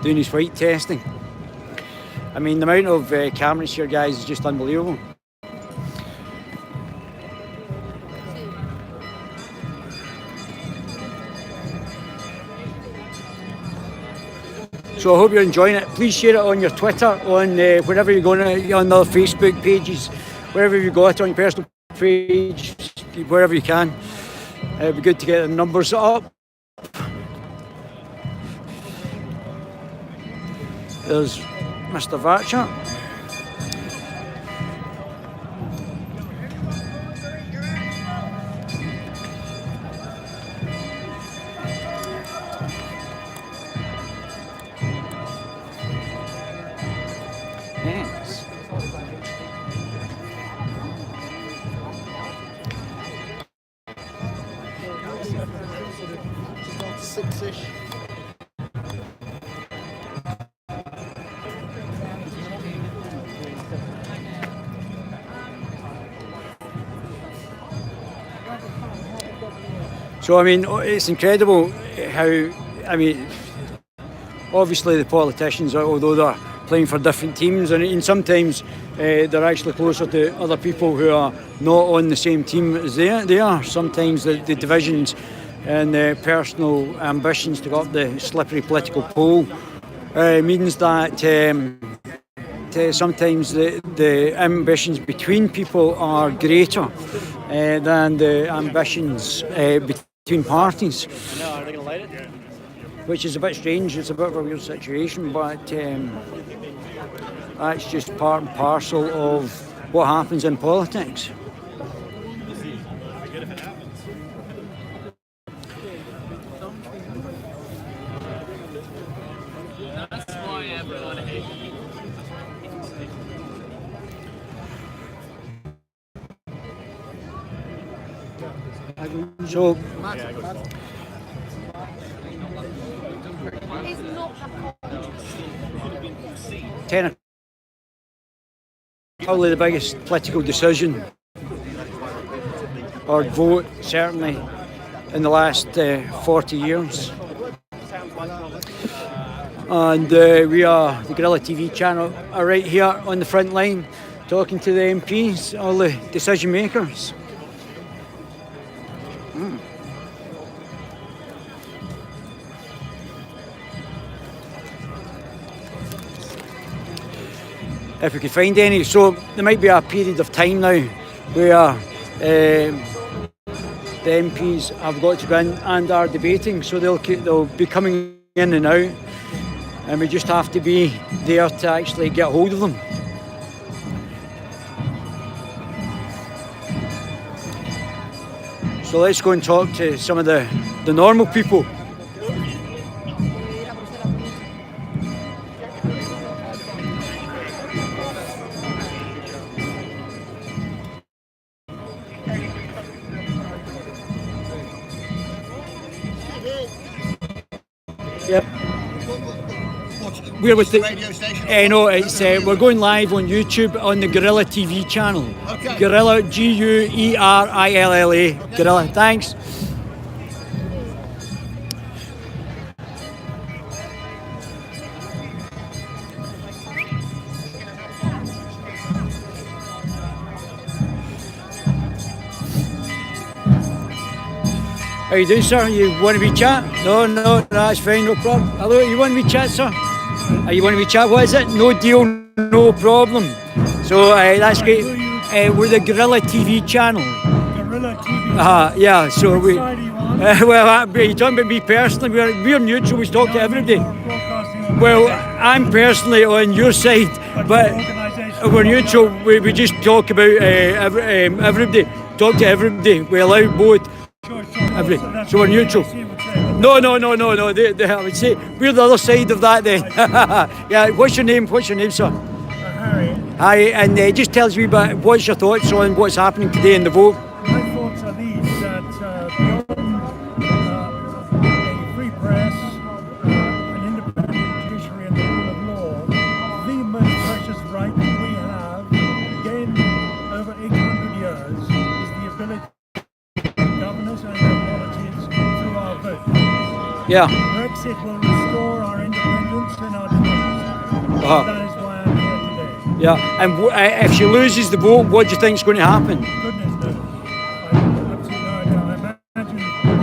Doing his flight testing. I mean, the amount of cameras here, guys, is just unbelievable. So I hope you're enjoying it. Please share it on your Twitter, on wherever you're going, on the Facebook pages, wherever you got it, on your personal page, wherever you can. It'd be good to get the numbers up. There's Mr. Vatcher. Yes. Six-ish. So I mean, it's incredible how, I mean, obviously the politicians, although they're playing for different teams, and sometimes they're actually closer to other people who are not on the same team as they are. Sometimes the divisions and the personal ambitions to go up the slippery political pole means that sometimes the ambitions between people are greater than the ambitions between parties. Which is a bit strange. It's a bit of a weird situation, but that's just part and parcel of what happens in politics. That's why everyone hates you. So. Probably the biggest political decision or vote, certainly, in the last 40 years. And we are, the Guerilla TV channel, are right here on the front line talking to the MPs, all the decision makers. If we could find any. So there might be a period of time now where the MPs have got to go in and are debating, so they'll be coming in and out, and we just have to be there to actually get hold of them. So let's go and talk to some of the normal people. Yep. We're with the radio station. No, it's we're going live on YouTube on the Guerilla TV channel. Okay. Guerilla, Guerilla, okay. Guerilla. Thanks. How you doing, sir? You want to be chat? No, that's fine, no problem. Hello, you want to be chat, sir? You want to be chat? What is it? No deal, no problem. So that's great. We're the Guerilla TV channel. Guerilla TV? Yeah, so we... well, you're talking about me personally. We're neutral, we talk to everybody. Well, I'm personally on your side, but we're neutral. We just talk about everybody. Talk to everybody. We allow both. So we're neutral. No. I would say we're the other side of that then. Yeah, what's your name, sir? Harry. And just tells me about what's your thoughts on what's happening today in the vote? My thoughts are these, that beyond a free press, an independent judiciary and the rule of law, the most precious right that we have, gained over 800 years, is the ability governors and their qualities through our vote. Yeah. Brexit will restore our independence and our democracy. That is why I'm here today. Yeah, and if she loses the vote, what do you think is going to happen? Goodness knows. I have absolutely no idea. I imagine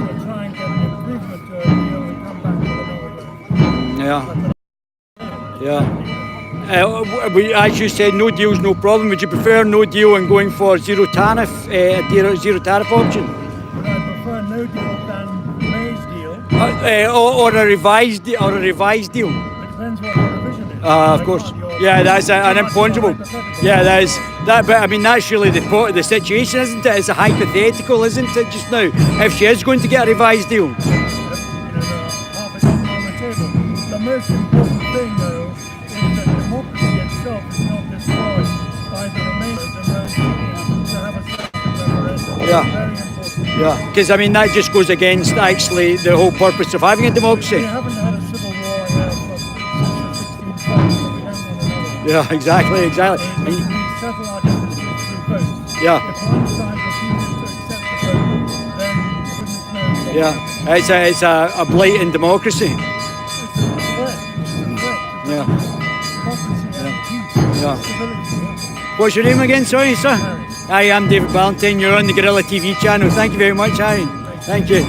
we'll try and get an improvement to a deal and come back with another vote. Yeah. As you said, no deal's no problem. Would you prefer no deal and going for zero tariff option? Would I prefer no deal than May's deal? Or a revised deal? It depends what the revision is. Of course. Yeah, that's an imponderable. Yeah, that. But I mean, that's really the situation, isn't it? It's a hypothetical, isn't it? Just now, if she is going to get a revised deal. Half a dozen on the table. The most important thing, though, is that democracy itself is not destroyed by the remainders and those to have a second referendum. Yeah. Very important. Yeah, because I mean that just goes against actually the whole purpose of having a democracy. We haven't had a civil war here since the 16th century, so we don't want another. Yeah, exactly. We settle our differences through votes. Yeah. If one side refuses to accept the vote, then goodness knows. Yeah, it's a blatant democracy. It's a threat. Yeah. Democracy and peace, Yeah. stability. What's your name again? Sorry, sir. Harry. Hi, I'm David Valentine. You're on the Guerilla TV channel. Thank you very much, Harry. Thank you.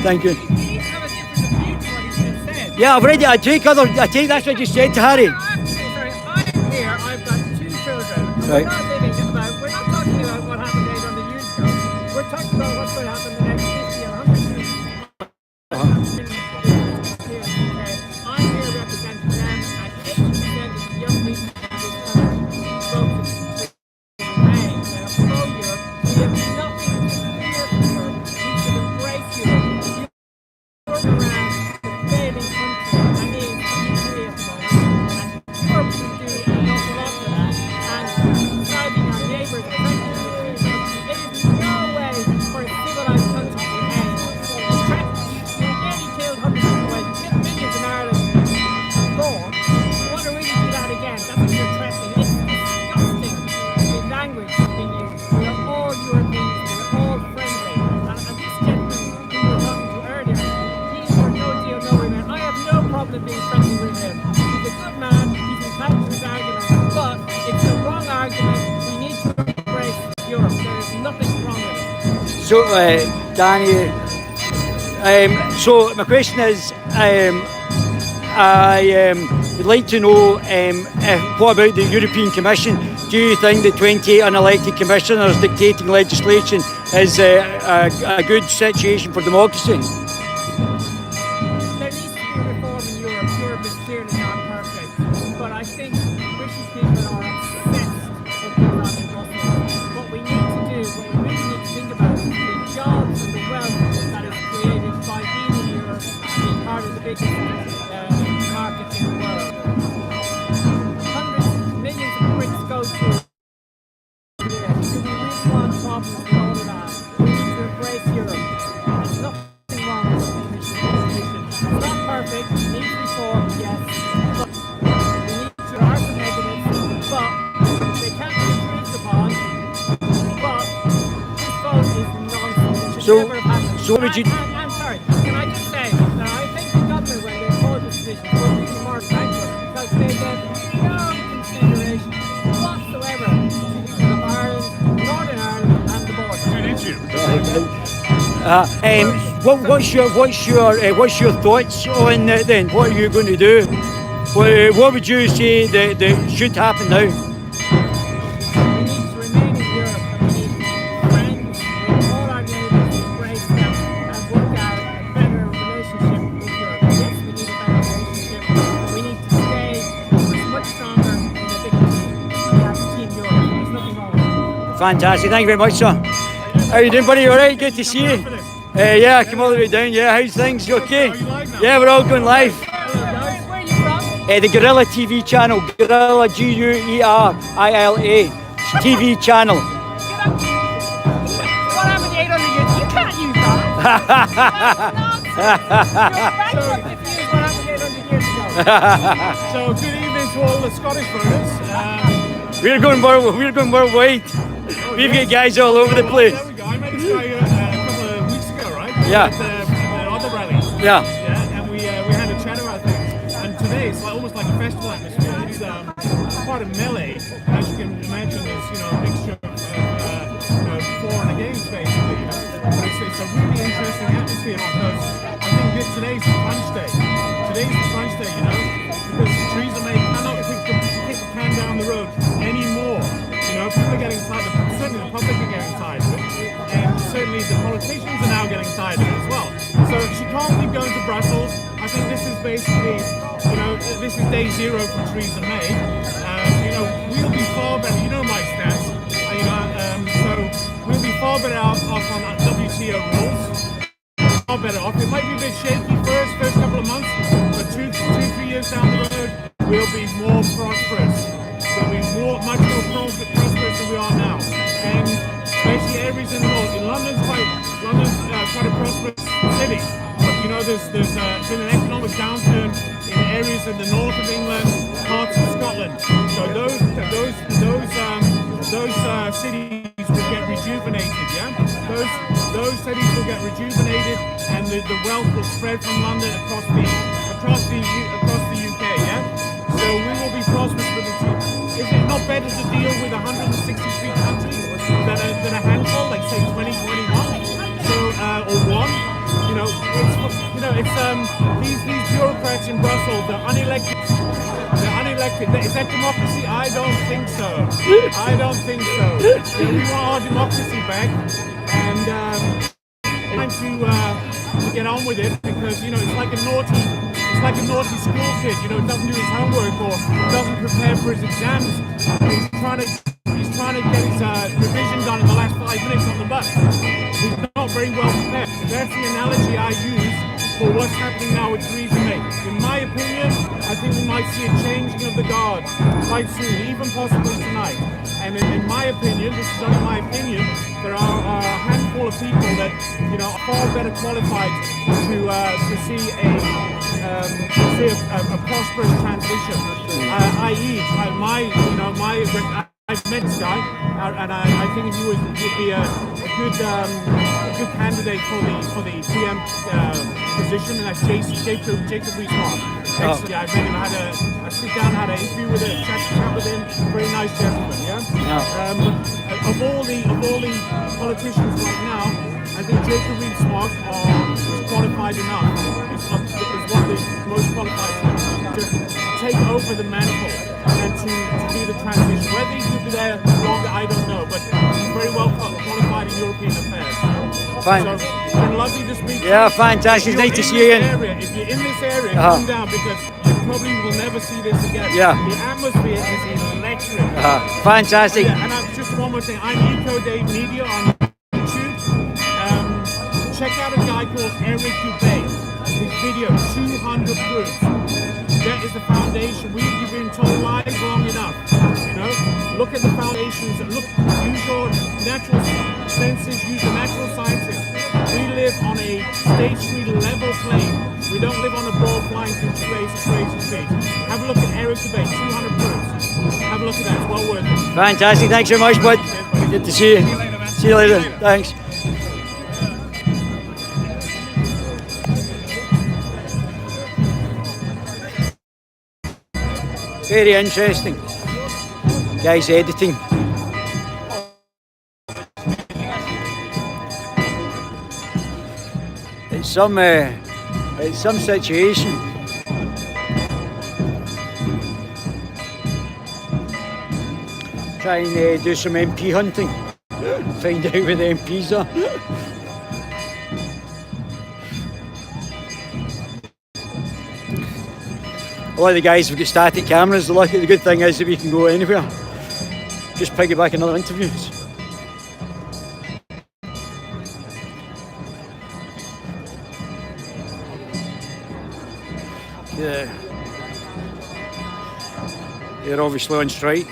Yeah, I've already. I take that's what you said to Harry. I'm here. I've got two We're not living about, we're not talking about what happened 800 years ago. We're talking about what's going to happen the next 50 or 100 years. I'm here representing them, and 80% of the young people in this country voted to remain. They are pro-Europe. We have nothing to fear from Europe. We should embrace Europe. You look around the failing country, I mean, Italy at the moment, and Europe should do an awful lot for that. And driving our neighbours, it is no way for a civilised country to end. You nearly killed hundreds of people, you killed millions in Ireland before. You want to really do that again, that's what you're threatening. It's disgusting, the language being used. We are all Europeans, we are all friendly. And this gentleman who you were talking to earlier, he's for no deal, no remain. I have no problem being friendly with him. He's a good man, he's entitled to his argument, but it's the wrong argument. We need to embrace Europe. There is nothing wrong with it. So, Danny, so my question is, I would like to know what about the European Commission? Do you think that 28 unelected commissioners dictating legislation is a good situation for democracy? There needs to be reform in Europe. Europe is clearly not perfect, but I think British people are obsessed with going on in Brussels. What we need to do, what we really need to think about is the jobs and the wealth that is created by being in Europe and being part of the biggest market in the world. Hundreds, millions of Brits go to Europe. Do we really want problems with all of that? We need to embrace Europe. There's nothing wrong with the Commission. It's not perfect, it needs reform, yes. But we need to, there are some negatives, but they can't be improved upon. But this vote is nonsense. It should never have happened. So would you... I'm sorry, can I just say that I think the government, when they called this decision, will be more thankful because they gave no consideration whatsoever to the people of Ireland, Northern Ireland, and the border. What's your thoughts on that then? What are you going to do? What would you say that should happen now? We need to remain in Europe and we need to be friends with all our neighbours, embrace them and work out a better relationship with Europe. Yes, we need a better relationship. We need to stay much stronger in a big team. And that's Team Europe. There's nothing wrong with it. Fantastic, thank you very much, sir. How you doing, buddy? All right, good to see you. Yeah, I come all the way down. Yeah, how's things? You okay? Yeah, we're all going live. Where are you from? The Guerilla TV channel, Guerilla, Guerilla TV channel. What happened to 800 years? You can't use that. That's nonsense. You're bankrupt if you use what happened 800 years ago. So good evening to all the Scottish voters. We're going worldwide. We've got guys all over the place. There we go. I met this guy a couple of weeks ago, right? Yeah. At the other rally. Yeah. Yeah, and we had a chat about things. And today it's almost like a festival atmosphere. It's quite a melee, as you can imagine. There's a mixture of for and against basically. But it's a really interesting atmosphere because I think today's the crunch day. Today's the crunch day, because Theresa May cannot kick the can down the road anymore. People are getting tired. Certainly the public are getting tired of it, and certainly the politicians are now getting tired of it as well. So she can't keep going to Brussels. I think this is basically, this is day zero for Theresa May. We'll be far better. You know my stance. So we'll be far better off on WTO rules. Far better off. It might be a bit shaky first couple of months, but 2-3 years down the road, we'll be more prosperous. We'll be much more prosperous than we are now. And basically areas in the north. London's quite a prosperous city. But there's been an economic downturn in areas in the north of England, parts of Scotland. So those cities will get rejuvenated, yeah? Those cities will get rejuvenated and the wealth will spread from London across the UK, yeah? So we will be prosperous with it. Is it not better to deal with 163 countries than a handful, like say 2021? Or one? It's these bureaucrats in Brussels, the unelected elected. Is that democracy? I don't think so. I don't think so. We want our democracy back, and time to get on with it, because it's like a naughty school kid. Doesn't do his homework or doesn't prepare for his exams. He's trying to get his revision done in the last 5 minutes on the bus. He's not very well prepared. That's the analogy I use for what's happening now with Theresa May. In my opinion, I think we might see a changing of the guard quite soon, even possibly tonight. And in my opinion, this is only my opinion, there are a handful of people that are far better qualified to see a prosperous transition. I've met this guy, and I think he would be a good candidate for the PM position, and that's Jacob Rees-Mogg. Excellent. Yeah, I met him. I sit down, had an interview with him, chat with him. Very nice gentleman. Yeah. But of all the politicians right now, I think Jacob Rees-Mogg is qualified enough. Is one of the most qualified to take over the mantle and to do the transition. Whether he will be there longer, I don't know, but he's very well qualified in European affairs. Fine. So, it's been lovely to speak to you. Yeah, fantastic. Nice to see you again. If you're in this area, come down, because you probably will never see this again. Yeah. The atmosphere is electric. Fantastic. Yeah, and just one more thing. I'm Eco Day Media on YouTube. Check out a guy called Eric Dubay. His video, 200 proofs. That is the foundation. We've been told lies long enough. Look at the foundations. Use your natural senses. Use the natural sciences. We live on a State Street level plane. We don't live on a ball flying through space, crazy space. Have a look at Eric Debate, 200 proofs. Have a look at that. It's well worth it. Fantastic. Thanks very much, bud. Good to see you. See you later. Thanks. Very interesting. Guy's editing. It's some situation. Try and do some MP hunting. Find out where the MPs are. A lot of the guys have got static cameras. The good thing is that we can go anywhere. Just piggyback on other interviews. Yeah. They're obviously on strike.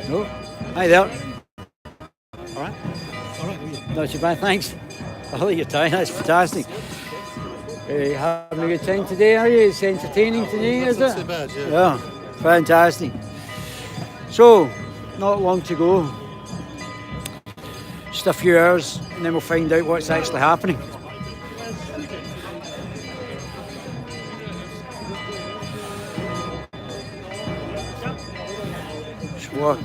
No. Hi there. Alright, not too bad, thanks. I like your tie, that's fantastic. Having a good time today, are you? It's entertaining today, is it? Not too bad, yeah. Yeah, fantastic. So, not long to go. Just a few hours, and then we'll find out what's actually happening. Just walk.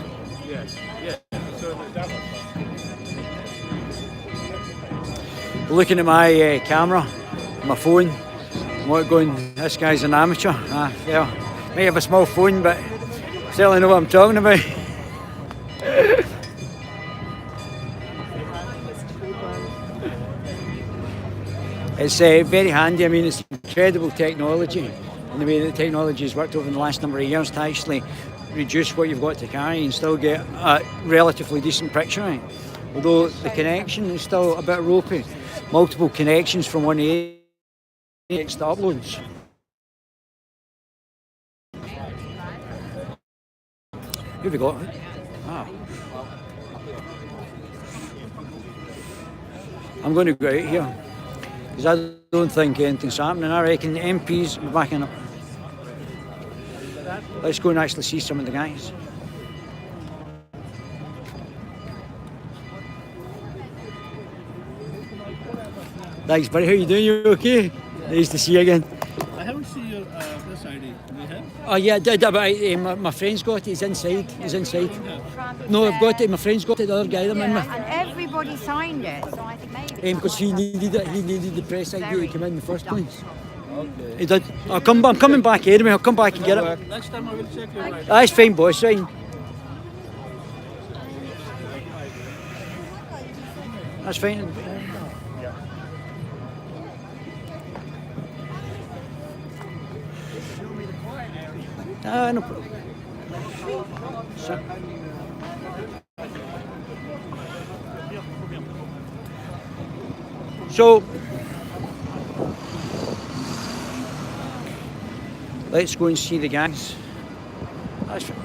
Looking at my camera, my phone, I'm going, this guy's an amateur. Yeah, may have a small phone, but certainly know what I'm talking about. It's very handy. I mean, it's incredible technology, and the way that technology has worked over the last number of years to actually reduce what you've got to carry and still get a relatively decent picture. Although the connection is still a bit ropey. Multiple connections from one area to uploads. Who have we got? Ah. I'm going to go out here because I don't think anything's happening. I reckon the MPs are backing up. Let's go and actually see some of the guys. Thanks, buddy. How you doing? You okay? Nice to see you again. I haven't seen your this ID. Do you have? Oh yeah, I did, but my friend's got it. He's inside. He's inside. No, I've got it. My friend's got it. The other guy. And everybody everybody signed it, so I think maybe. Because he needed it. He needed the press ID to come in the first place. He did. I'm coming back anyway. I'll come back and get it. Next time I will check you right. That's fine, boss. Fine. That's fine. No problem. So let's go and see the guys. That's right.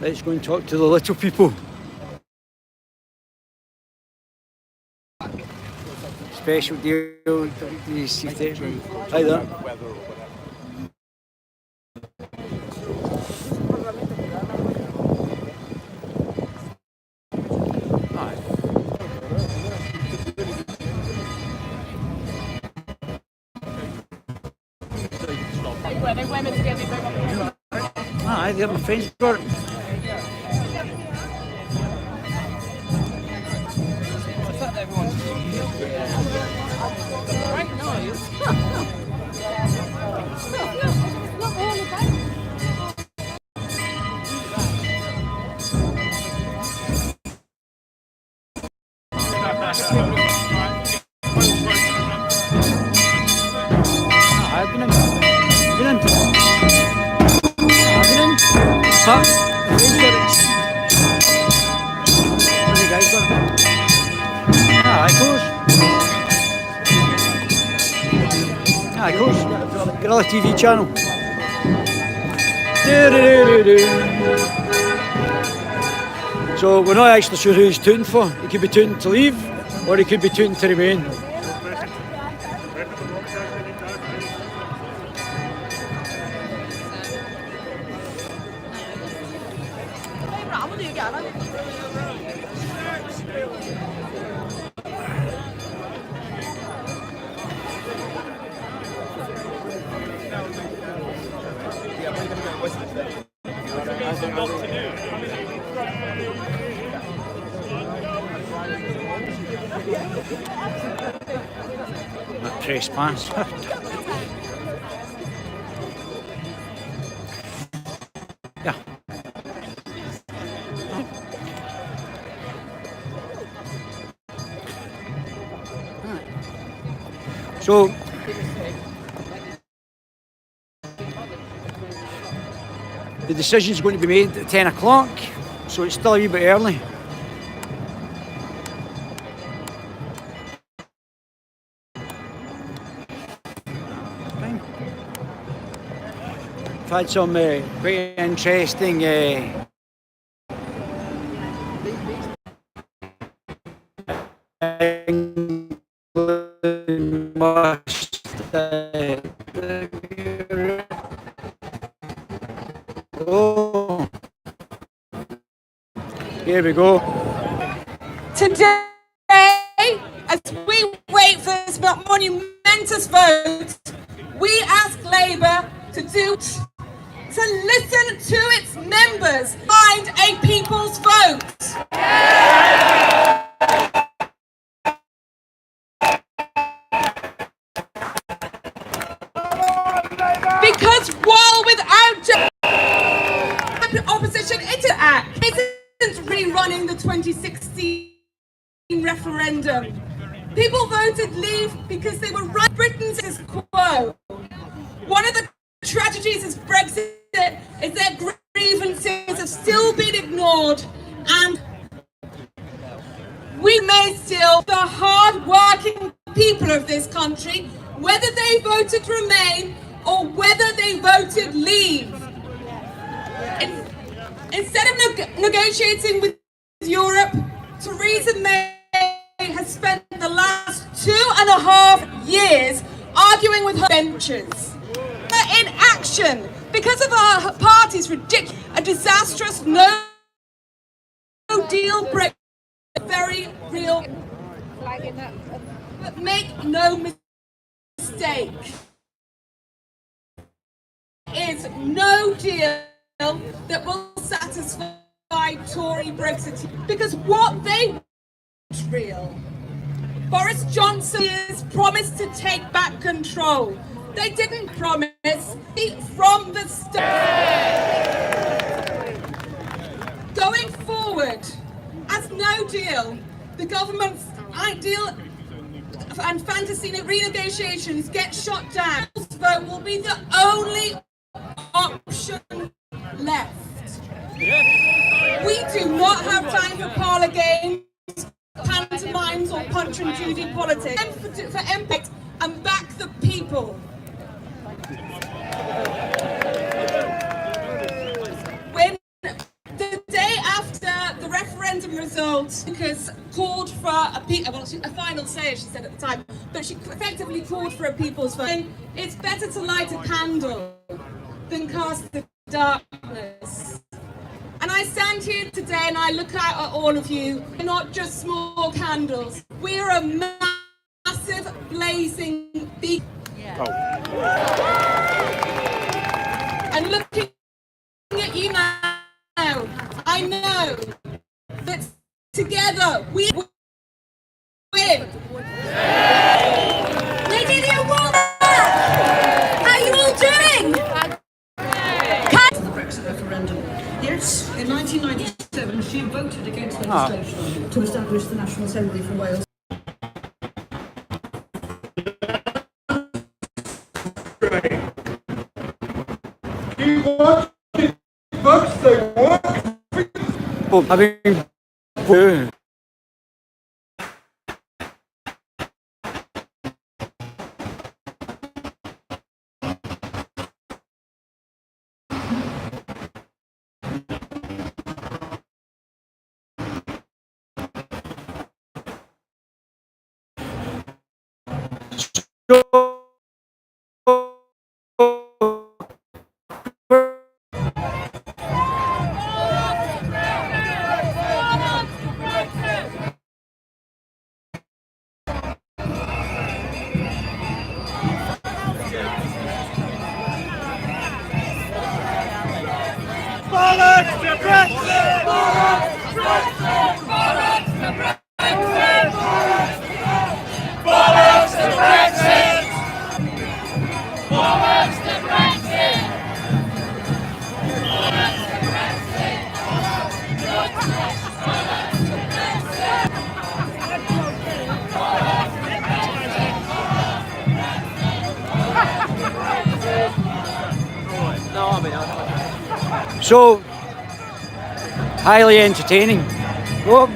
Let's go and talk to the little people. Special deal. Hi there. I got my friends got it. I've been in. Huh? Where's the guys got it? Of course. Guerilla TV channel. So we're not actually sure who he's tooting for. He could be tooting to leave, or he could be tooting to remain. Press pass. Yeah. So the decision is going to be made at 10 o'clock, so it's still a wee bit early. I've had some quite interesting oh, here we go. Today, as we wait for this monumentous vote, we ask Labour to listen to its members, find a people's vote. Because while without opposition, it's an act. Isn't really running the 2016 referendum. People voted leave because they were right. Britain's status quo. One of the tragedies of Brexit is that grievances have still been ignored, and we may still, the hard-working people of this country, whether they voted remain or whether they voted leave. Instead of negotiating with Europe, Theresa May has spent the last 2.5 years arguing with her benchers. In action, because of our party's ridiculous, a disastrous no-deal Brexit, very real. But make no mistake, is no deal that will satisfy Tory Brexit, because what they want is real. Boris Johnson has promised to take back control. They didn't promise from the start. Going forward, as no deal, the government's ideal and fantasy renegotiations get shot down. This vote will be the only option left. We do not have time for parlour games, pantomimes or Punch and Judy politics. For impact and back the people. When the day after the referendum results, Lucas called for a final say, she said at the time, but she effectively called for a people's vote. It's better to light a candle than cast the darkness. And I stand here today and I look out at all of you. We're not just small candles. We're a massive blazing beacon. And looking at you now, I know that together we win. Lady Leonora, how are you all doing? The Brexit referendum. Yes, in 1997 she voted against legislation to establish the National Assembly for Wales. So highly entertaining. Oh.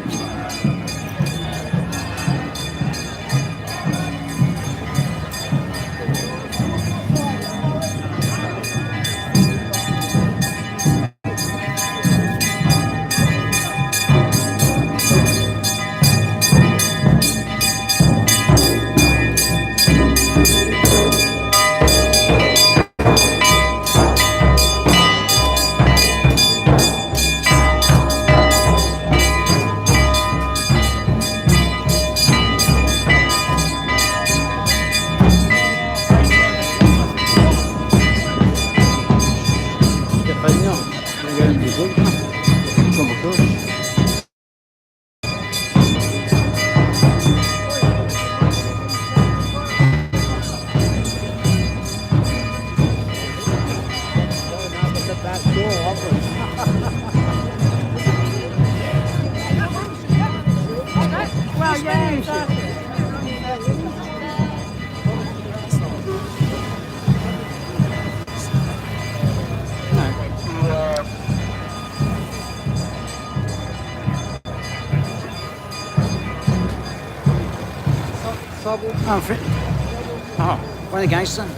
Oh, one of the guys then.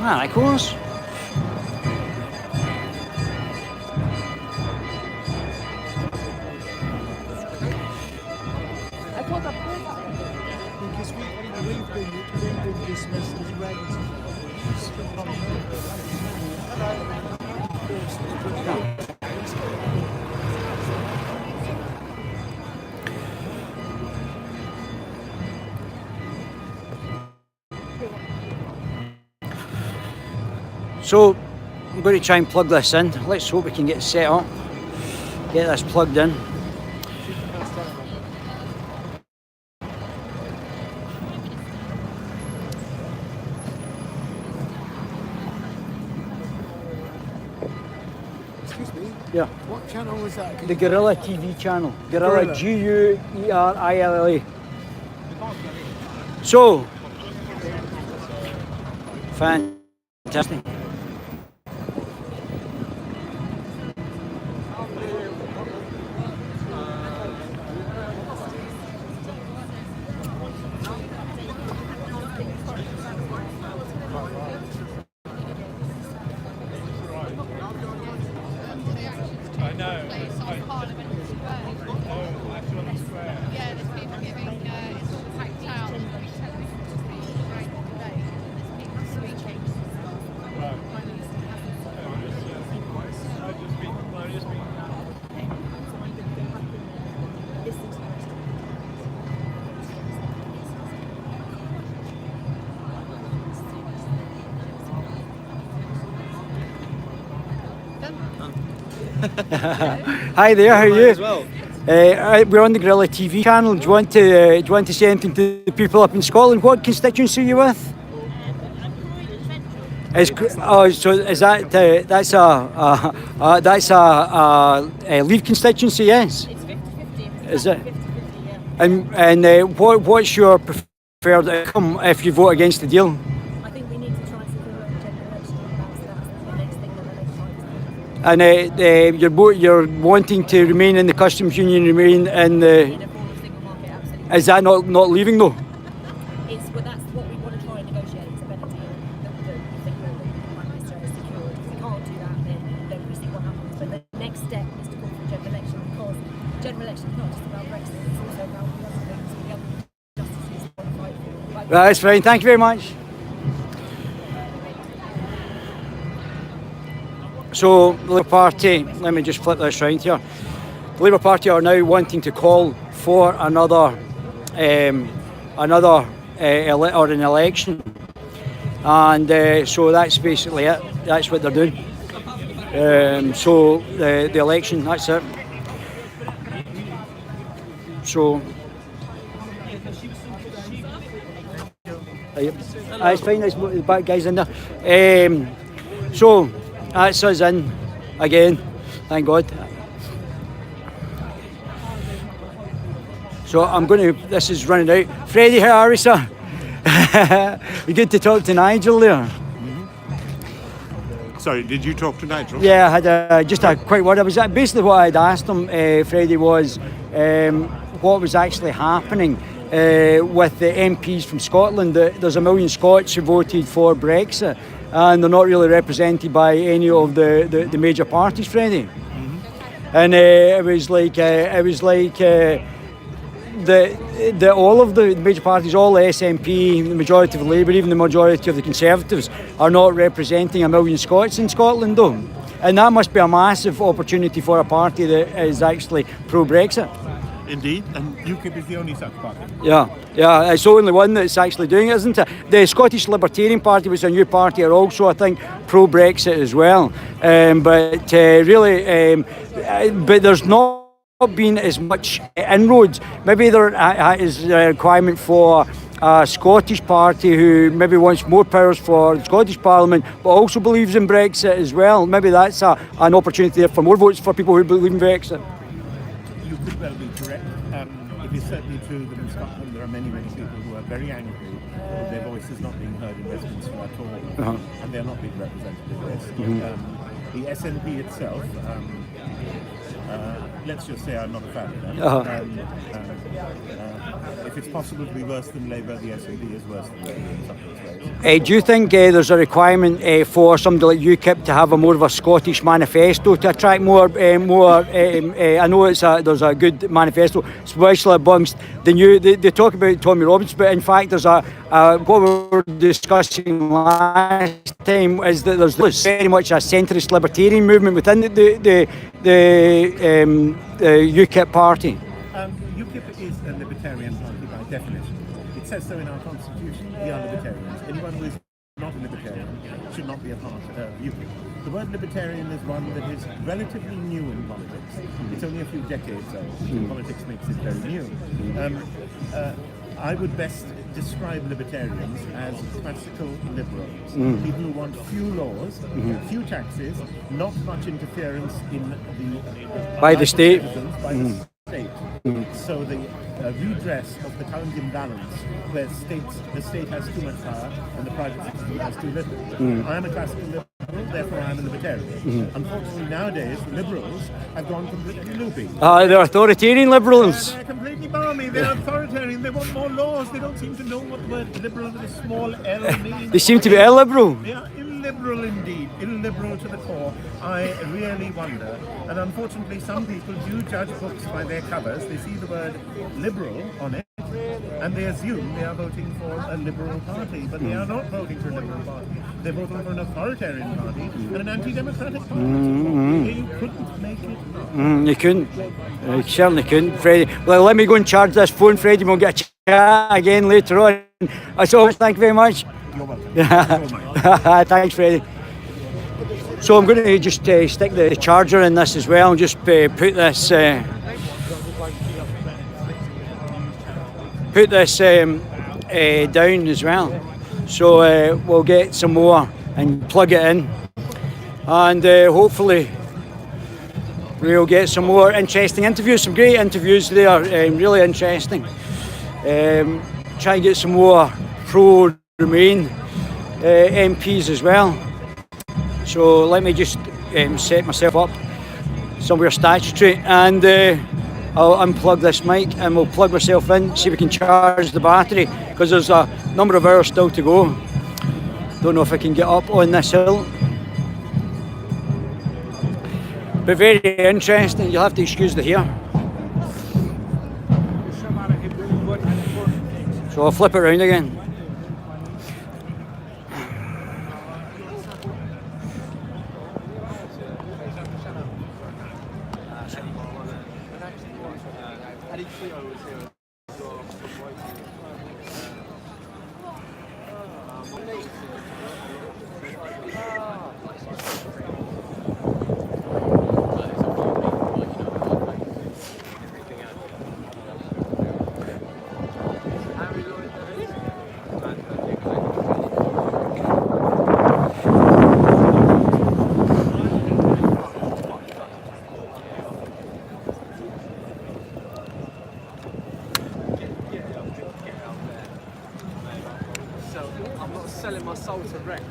Ah, of course. Because we've been dismissed as relatives. So I'm going to try and plug this in. Let's hope we can get it set up. get this plugged in. Excuse me. Yeah. What channel was that? Can The you- Guerilla TV channel. Guerilla, Guerilla. Guerilla. So, fantastic. I know. Yeah, there's people giving, it's all packed out. Hi there, how are you? as well. We're on the Guerilla TV channel. Do you want to say anything to the people up in Scotland? What constituency are you with? So is that that's a Leave constituency? Yes. It's 50-50. Is it? 50-50, yeah. And what's your preferred outcome if you vote against the deal? I think we need to try and secure a general election. That's the next thing that the next time. And you're wanting to remain in the customs union, remain in the. Is that not leaving though? Well, that's what we want to try and negotiate. It's a better deal that we think the Prime Minister has secured. If we can't do that, then we see what happens. But the next step is to call for a general election, because general election is not just about Brexit, it's also about the other things, the other justices that want to fight for. Like, That's fine. Thank you very much. So the Labour Party, let me just flip this round here. The Labour Party are now wanting to call for an election, and so that's basically it. That's what they're doing. So the election, that's it. So it's fine. There's the back guys in there. So that's us in again. Thank God. So I'm going to. This is running out. Freddie, how are we, sir? Good to talk to Nigel there. Sorry, did you talk to Nigel? Yeah, I had just a quick word. Basically what I'd asked him, Freddie, was what was actually happening with the MPs from Scotland. There's 1 million Scots who voted for Brexit, and they're not really represented by any of the major parties, Freddie. And it was like all of the major parties, all the SNP, the majority of Labour, even the majority of the Conservatives, are not representing 1 million Scots in Scotland, though. And that must be a massive opportunity for a party that is actually pro-Brexit. Indeed, and UKIP is the only such party. Yeah, it's the only one that's actually doing it, isn't it? The Scottish Libertarian Party, which is a new party, are also, I think, pro-Brexit as well. But there's not been as much inroads. Maybe there is a requirement for a Scottish party who maybe wants more powers for the Scottish Parliament, but also believes in Brexit as well. Maybe that's an opportunity there for more votes for people who believe in Brexit. You could well be correct. It is certainly true that in Scotland there are many, many people who are very angry that their voice is not being heard in Westminster at all, and they're not being represented in this. The SNP itself, let's just say I'm not a fan of them. If it's possible to be worse than Labour, the SNP is worse than Labour in some ways. Do you think there's a requirement for somebody like UKIP to have more of a Scottish manifesto to attract more? I know there's a good manifesto, especially amongst the new. They talk about Tommy Robbins, but in fact there's what we were discussing last time is that there's very much a centrist libertarian movement within the UKIP party. UKIP is a libertarian party by definition. It says so in our constitution. We are libertarians. Anyone who is not a libertarian should not be a part of UKIP. the word libertarian is one that is relatively new in politics. It's only a few decades old. Politics makes it very new. I would best describe libertarians as classical liberals. People who want few laws, few taxes, not much interference in the by the state. By the state. So the redress of the current imbalance where the state has too much power and the private sector has too little. I am a classical liberal, therefore I am a libertarian. Unfortunately nowadays liberals have gone completely loopy. They're authoritarian liberals. They're completely balmy, they're authoritarian, they want more laws, they don't seem to know what the word liberal with a small L means. They seem to be illiberal. They are illiberal indeed, illiberal to the core. I really wonder, and unfortunately some people do judge books by their covers. They see the word liberal on it and they assume they are voting for a liberal party, but they are not voting for a liberal party. They're voting for an authoritarian party and an anti-democratic party. You couldn't make it up. You couldn't. You certainly couldn't, Freddie. Well, let me go and charge this phone, Freddie. We'll get a chat again later on. As always, thank you very much. You're welcome. Thanks, Freddie. So I'm going to just stick the charger in this as well and just put this down as well. So we'll get some more and plug it in, and hopefully we'll get some more interesting interviews, some great interviews there, really interesting. Try and get some more pro-Remain MPs as well. So let me just set myself up somewhere statutory, and I'll unplug this mic and we'll plug myself in, see if we can charge the battery, because there's a number of hours still to go. Don't know if I can get up on this hill. But very interesting, you'll have to excuse the hair. So I'll flip it around again. I'm not selling my soul to Rex.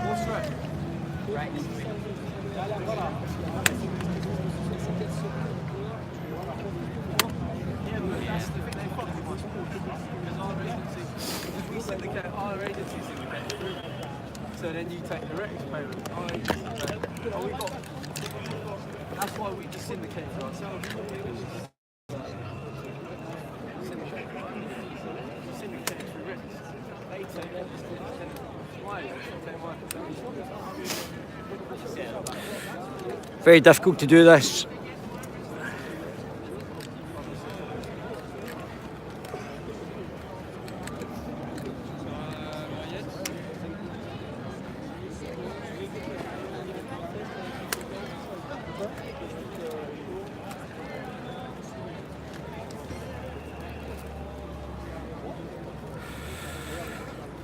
What's Rex? Rex. Yeah, but yes, they fucking much because our agency, if we syndicate, our agency syndicate. So then you take the Rex payment. Our agency payment. Oh, we got. That's why we just syndicate for ourselves. Very difficult to do this.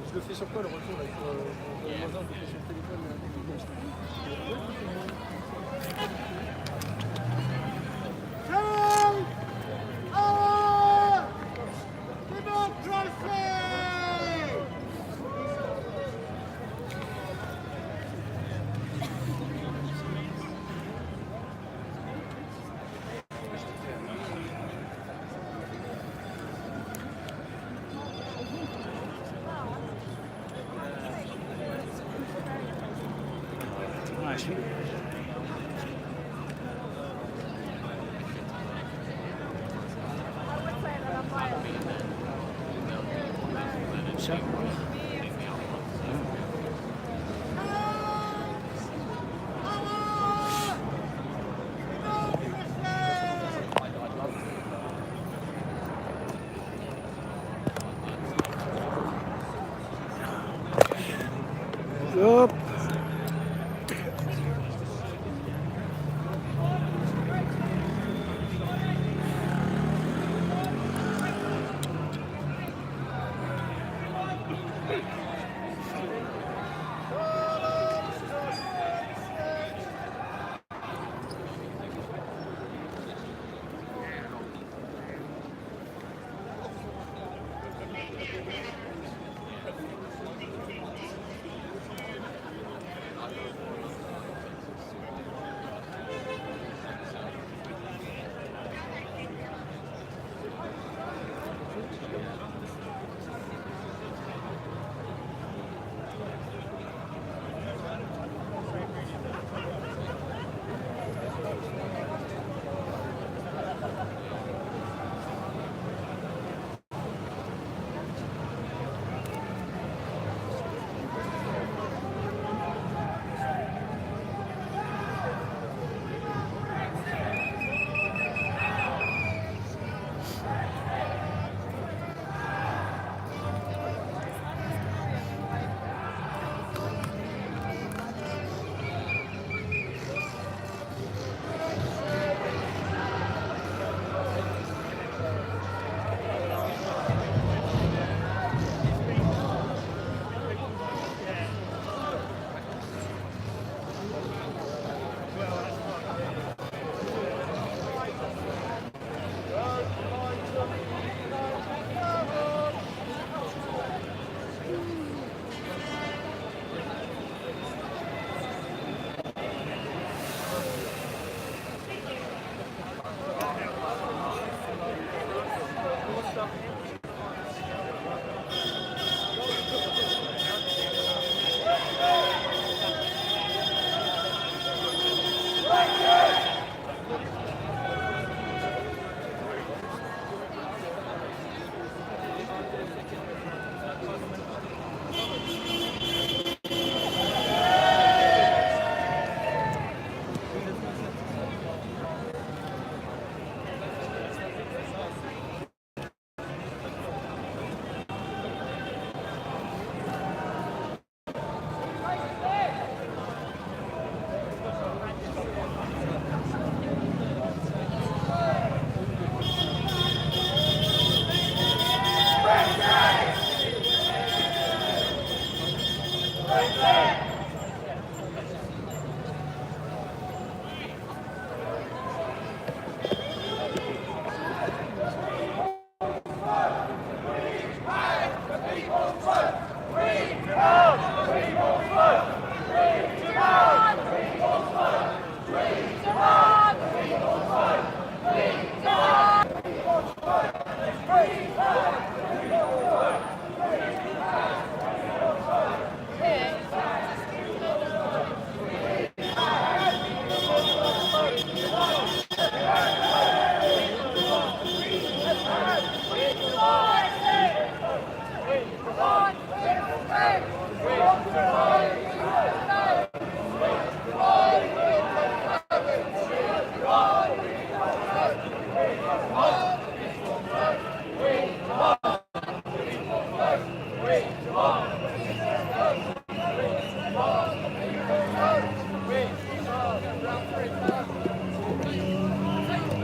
Je le fais sur quoi le retour avec le voisin, je le fais sur le téléphone. Yup.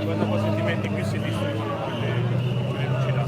Quando poi se ti metti qui si distruggono quelle luci là.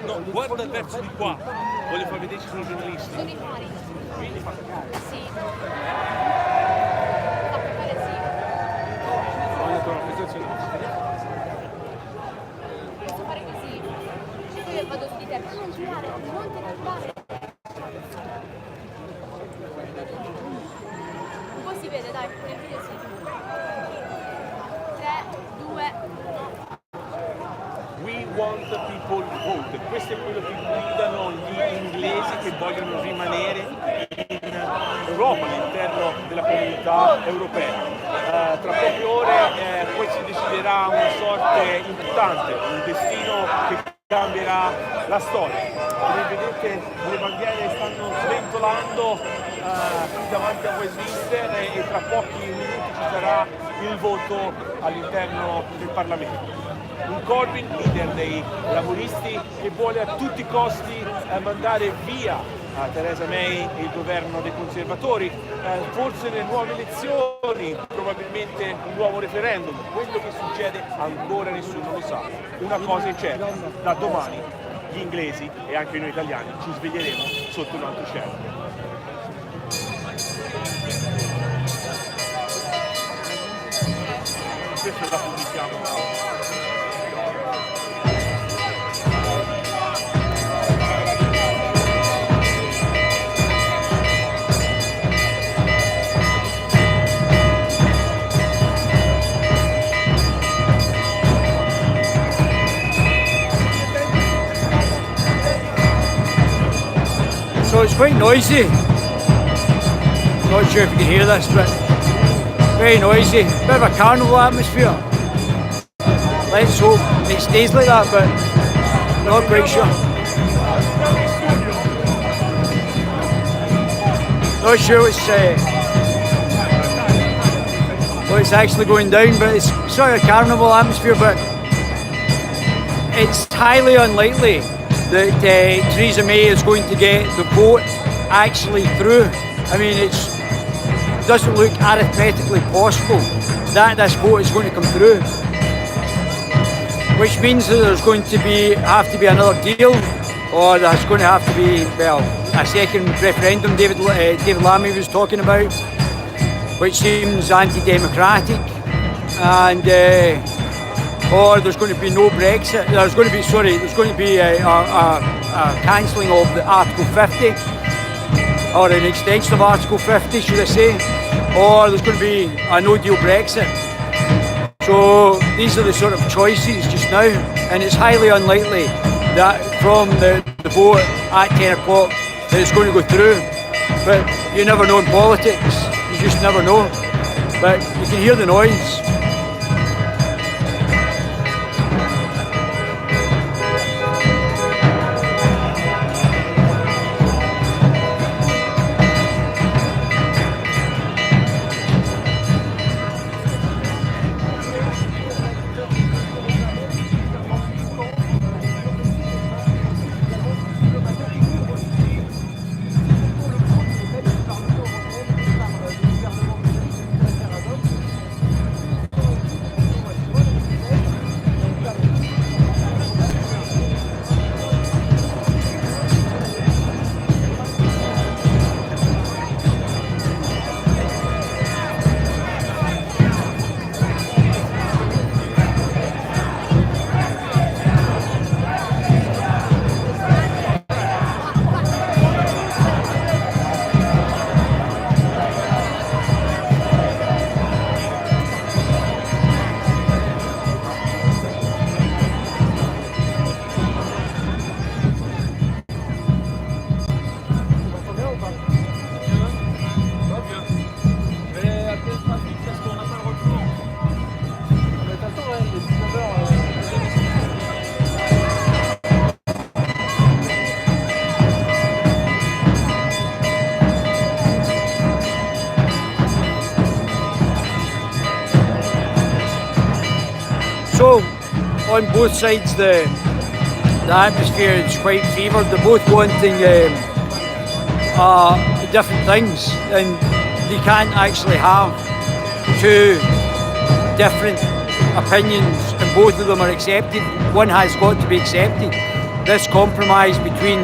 No, guarda verso di qua, voglio far vedere ci sono giornalisti. Sono i fari. Quindi fa cagare. Sì. Posso fare così? Io vado su di te, non girare, non ti guardare. Un po' si vede, dai, nel video sì. 3, 2... We want the people vote. Questo è quello che gridano gli inglesi. inglesi che vogliono rimanere in Europa, all'interno della comunità europea. Tra poche ore poi si deciderà una sorte importante, un destino che cambierà la storia. Come vedete le bandiere stanno sventolando davanti a Westminster e tra pochi minuti ci sarà il voto all'interno del Parlamento. Un Corbyn, leader dei laburisti, che vuole a tutti i costi mandare via Theresa May e il governo dei conservatori, forse le nuove elezioni, probabilmente un nuovo referendum. Quello che succede ancora nessuno lo sa. Una cosa è certa, da domani gli inglesi e anche noi italiani ci sveglieremo sotto un altro cielo. Questo la pubblichiamo. So it's quite noisy. Not sure if you can hear this, but very noisy. Bit of a carnival atmosphere. Let's hope it stays like that, but not quite sure. Not sure what's actually going down, but it's sort of a carnival atmosphere, but it's highly unlikely that Theresa May is going to get the vote actually through. I mean, it doesn't look arithmetically possible that this vote is going to come through, which means that there's going to have to be another deal, or there's going to have to be, well, a second referendum David Lammy was talking about, which seems anti-democratic, and or there's going to be no Brexit. There's going to be a cancelling of the Article 50, or an extension of Article 50, should I say, or there's going to be a no-deal Brexit. So these are the sort of choices just now, and it's highly unlikely that from the vote at 10 o'clock that it's going to go through. But you never know in politics, you just never know. But you can hear the noise. So, on both sides, the atmosphere is quite favoured. They're both wanting different things, and they can't actually have two different opinions, and both of them are accepted. One has got to be accepted. This compromise between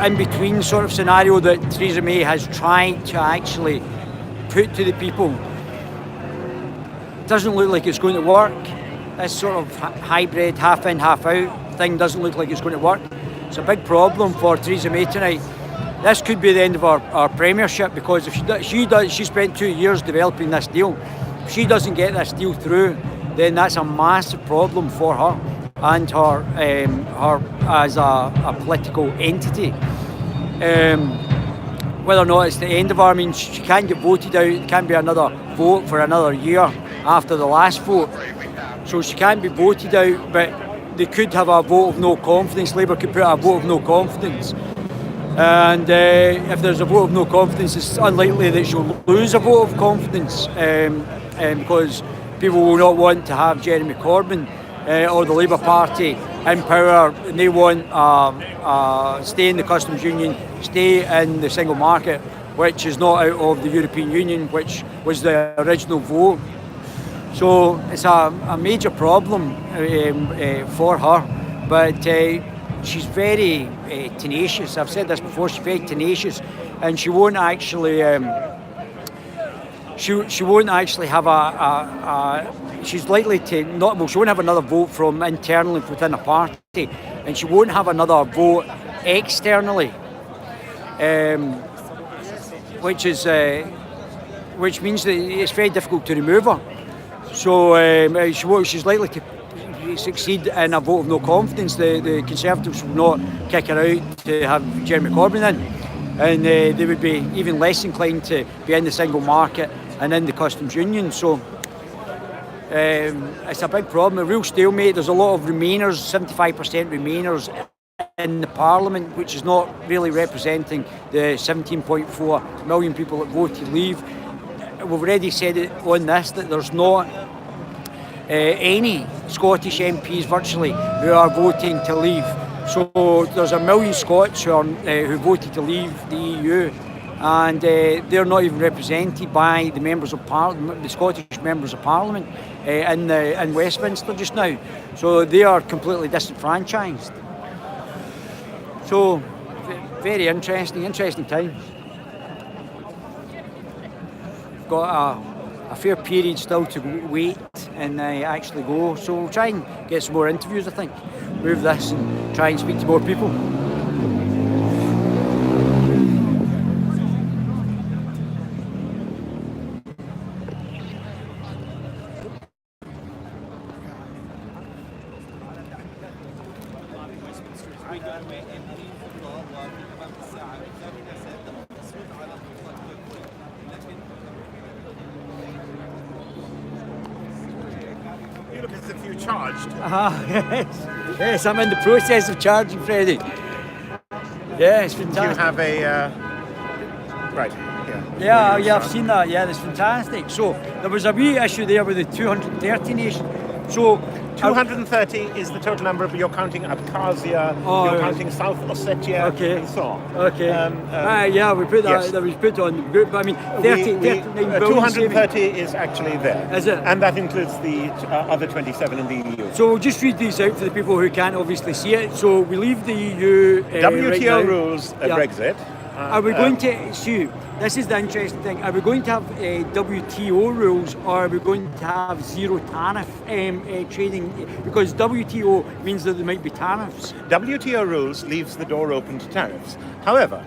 in-between sort of scenario that Theresa May has tried to actually put to the people doesn't look like it's going to work. This sort of hybrid, half in, half out thing doesn't look like it's going to work. It's a big problem for Theresa May tonight. This could be the end of our premiership, because if she spent 2 years developing this deal. If she doesn't get this deal through, then that's a massive problem for her. and her as a political entity. Whether or not it's the end of her, I mean, she can't get voted out. There can't be another vote for another year after the last vote. So she can't be voted out, but they could have a vote of no confidence. Labour could put a vote of no confidence. And if there's a vote of no confidence, it's unlikely that she'll lose a vote of confidence because people will not want to have Jeremy Corbyn or the Labour Party in power, and they want stay in the customs union, stay in the single market, which is not out of the European Union, which was the original vote. So it's a major problem for her, but she's very tenacious. I've said this before, she's very tenacious, and she won't actually she won't actually have she's likely to not, well, she won't have another vote from internally within a party, and she won't have another vote externally, which means that it's very difficult to remove her. So she's likely to succeed in a vote of no confidence. The Conservatives will not kick her out to have Jeremy Corbyn in, and they would be even less inclined to be in the single market and in the customs union. So it's a big problem, a real stalemate. There's a lot of Remainers, 75% Remainers in the Parliament, which is not really representing the 17.4 million people that voted Leave. We've already said it on this that there's not any Scottish MPs virtually who are voting to leave. So there's 1 million Scots who voted to leave the EU, and they're not even represented by the members of Parliament, the Scottish members of Parliament in Westminster just now. So they are completely disenfranchised. So very interesting times. Got a fair period still to wait and actually go. So we'll try and get some more interviews, I think. Move this and try and speak to more people. You look as if you charged. Yes, I'm in the process of charging, Freddie. Yeah, it's fantastic. You have a right. Yeah, I've seen that. Yeah, that's fantastic. So there was a wee issue there with the 230 nation. So 230 is the total number, but you're counting Abkhazia, you're counting South Ossetia, and so on. Okay. Yeah, we put that. Yes. That was put on the group. But I mean, 39 billion. 230 is actually there. Is it? And that includes the other 27 in the EU. So we'll just read these out for the people who can't obviously see it. So we leave the EU. WTO right now. rules Brexit. Are we going to, Sue, this is the interesting thing, are we going to have WTO rules, or are we going to have zero tariff trading? Because WTO means that there might be tariffs. WTO rules leaves the door open to tariffs. However,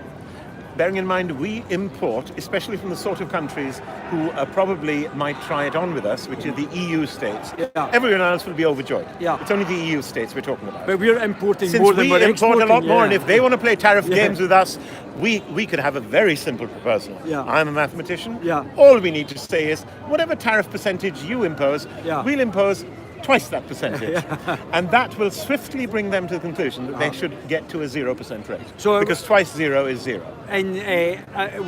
bearing in mind we import, especially from the sort of countries who probably might try it on with us, which are the EU states. Yeah. Everyone else will be overjoyed. Yeah. It's only the EU states we're talking about. But we're importing Since more than we're import exporting. a lot more, Yeah. and if they want to play tariff games with us, we could have a very simple proposal. Yeah. I'm a mathematician. Yeah. All we need to say is, whatever tariff percentage you impose, Yeah. we'll impose twice that percentage. And that will swiftly bring them to the conclusion that they should get to a 0% rate. So, because twice zero is zero. And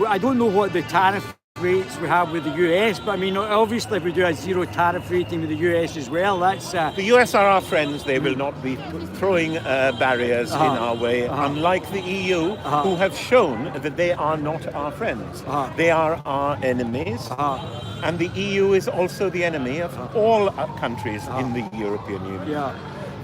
I don't know what the tariff rates we have with the US, but I mean, obviously if we do a zero tariff rating with the US as well, that's... The US are our friends. They will not be throwing barriers in our way, unlike the EU, who have shown that they are not our friends. They are our enemies, and the EU is also the enemy of all countries in the European Union. Yeah.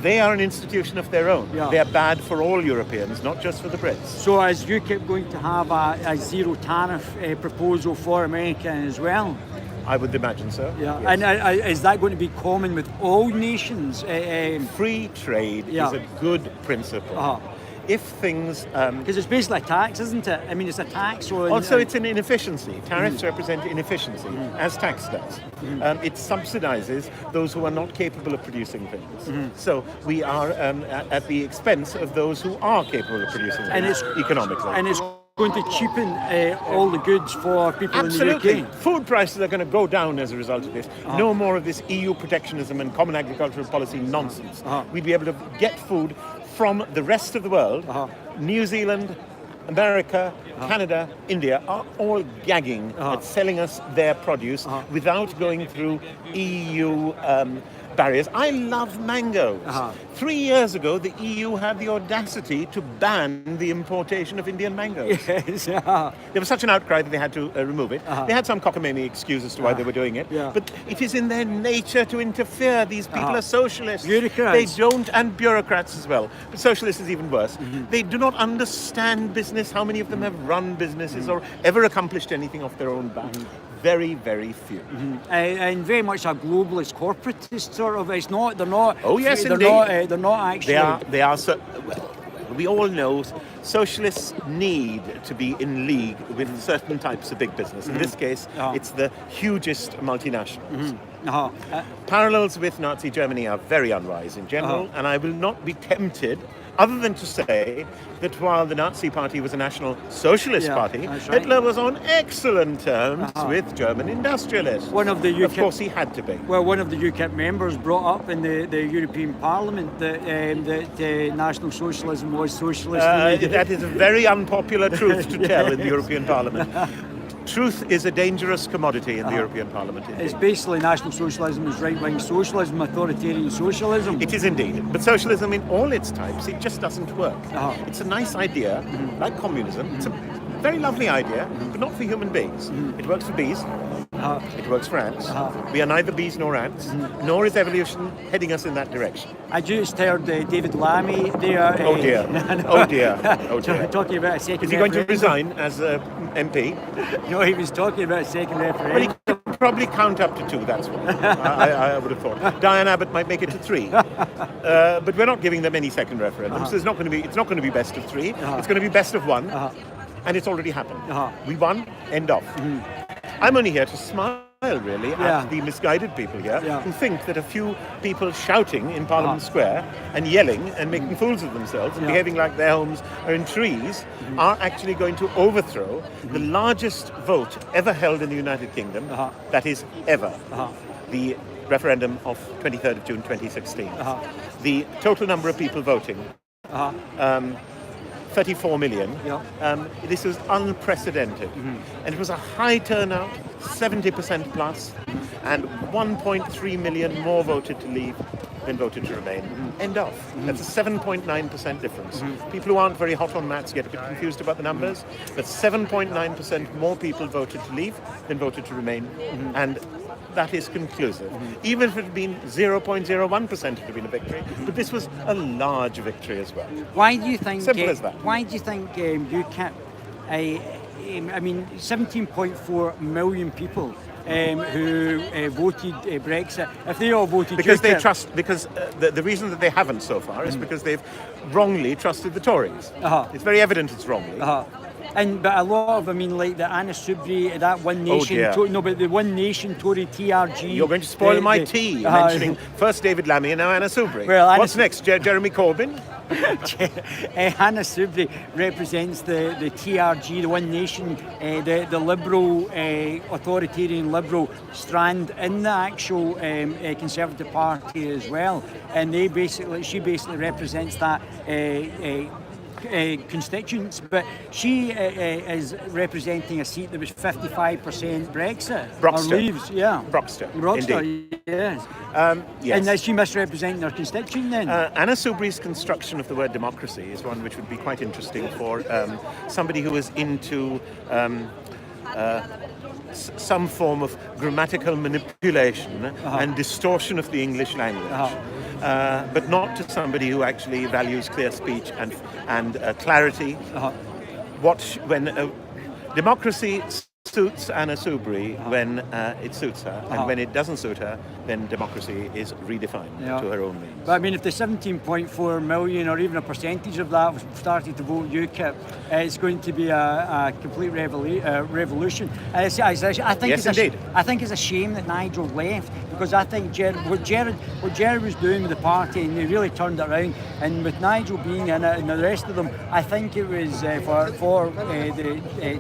They are an institution of their own. Yeah. They are bad for all Europeans, not just for the Brits. So is UKIP going to have a zero tariff proposal for America as well? I would imagine so. Yeah, yes. and is that going to be common with all nations? Free trade is a good principle. if things... Because it's basically a tax, isn't it? I mean, it's a tax on... Also, it's an inefficiency. Tariffs represent inefficiency, as tax does. It subsidizes those who are not capable of producing things. So we are at the expense of those who are capable of producing things economically. And it's going to cheapen all the goods for people Absolutely. in the UK. Food prices are going to go down as a result of this. No more of this EU protectionism and common agricultural policy nonsense. We'd be able to get food from the rest of the world. New Zealand, America, Canada, India are all gagging at selling us their produce without going through EU barriers. I love mangoes. 3 years ago, the EU had the audacity to ban the importation of Indian mangoes. Yes, There was such an outcry that they had to remove it. They had some cockamamie excuse as to why they were doing it. But it is in their nature to interfere. These people are socialists. Bureaucrats. They don't, and bureaucrats as well. But socialists is even worse. They do not understand business. How many of them have run businesses or ever accomplished anything off their own back? Very, very few. And very much a globalist corporatist sort of. It's not. They're not. Oh yes, they're indeed. They're not actually. They are. So, we all know socialists need to be in league with certain types of big business. In this case, it's the hugest multinationals. Parallels with Nazi Germany are very unwise in general, and I will not be tempted, other than to say that while the Nazi Party was a National Socialist Party, Hitler was on excellent terms with German industrialists. One of the UKIP, of course, he had to be. Well, one of the UKIP members brought up in the European Parliament that National Socialism was socialist. That is a very unpopular truth to tell in the European Parliament. Truth is a dangerous commodity in the European Parliament. Indeed. It's basically National Socialism is right-wing socialism, authoritarian socialism. It is indeed. But socialism in all its types, it just doesn't work. It's a nice idea, like communism. It's a very lovely idea, but not for human beings. It works for bees. It works for ants. We are neither bees nor ants, nor is evolution heading us in that direction. I just heard David Lammy there. Oh dear. Oh dear. Oh dear. Talking about a second. Is he going to resign as MP? No, he was talking about a second referendum. Well, he could probably count up to 2, that's what I would have thought. Diane Abbott might make it to 3. But we're not giving them any second referendum, so it's not going to be best of 3. It's going to be best of 1. And it's already happened. We won, end of. I'm only here to smile, really, at the misguided people here who think that a few people shouting in Parliament Square and yelling and making fools of themselves and behaving like their homes are in trees are actually going to overthrow the largest vote ever held in the United Kingdom, that is, ever, the referendum of 23rd of June 2016. The total number of people voting, 34 million. This was unprecedented. And it was a high turnout, 70% plus, and 1.3 million more voted to leave than voted to remain. End of. That's a 7.9% difference. People who aren't very hot on maths get a bit confused about the numbers, but 7.9% more people voted to leave than voted to remain. And that is conclusive. Even if it had been 0.01%, it would have been a victory. But this was a large victory as well. Why do you think? Simple as that. Why do you think UKIP? I mean, 17.4 million people who voted Brexit. If they all voted, because UKIP, they trust. Because the reason that they haven't so far is because they've wrongly trusted the Tories. It's very evident it's wrongly. But a lot of, I mean, like the Anna Soubry, that One Nation, but the One Nation Tory TRG. You're going to spoil my tea, mentioning first David Lammy and now Anna Soubry. Well, what's next, Jeremy Corbyn? Anna Soubry represents the TRG, the One Nation, the liberal, authoritarian liberal strand in the actual Conservative Party as well, and she basically represents that constituents, but she is representing a seat that was 55% Brexit. Broxton. Or leaves, Broxton, indeed. Yes. Yes. And is she misrepresenting her constituent then? Anna Soubry's construction of the word democracy is one which would be quite interesting for somebody who is into some form of grammatical manipulation and distortion of the English language, but not to somebody who actually values clear speech and clarity. When democracy suits Anna Soubry when it suits her, and when it doesn't suit her, then democracy is redefined to her own means. But I mean, if the 17.4 million or even a percentage of that started to vote UKIP, it's going to be a complete revolution. I think Yes, indeed. I think it's a shame that Nigel left, because I think what Gerard was doing with the party, and they really turned it around. And with Nigel being in it and the rest of them, I think it was for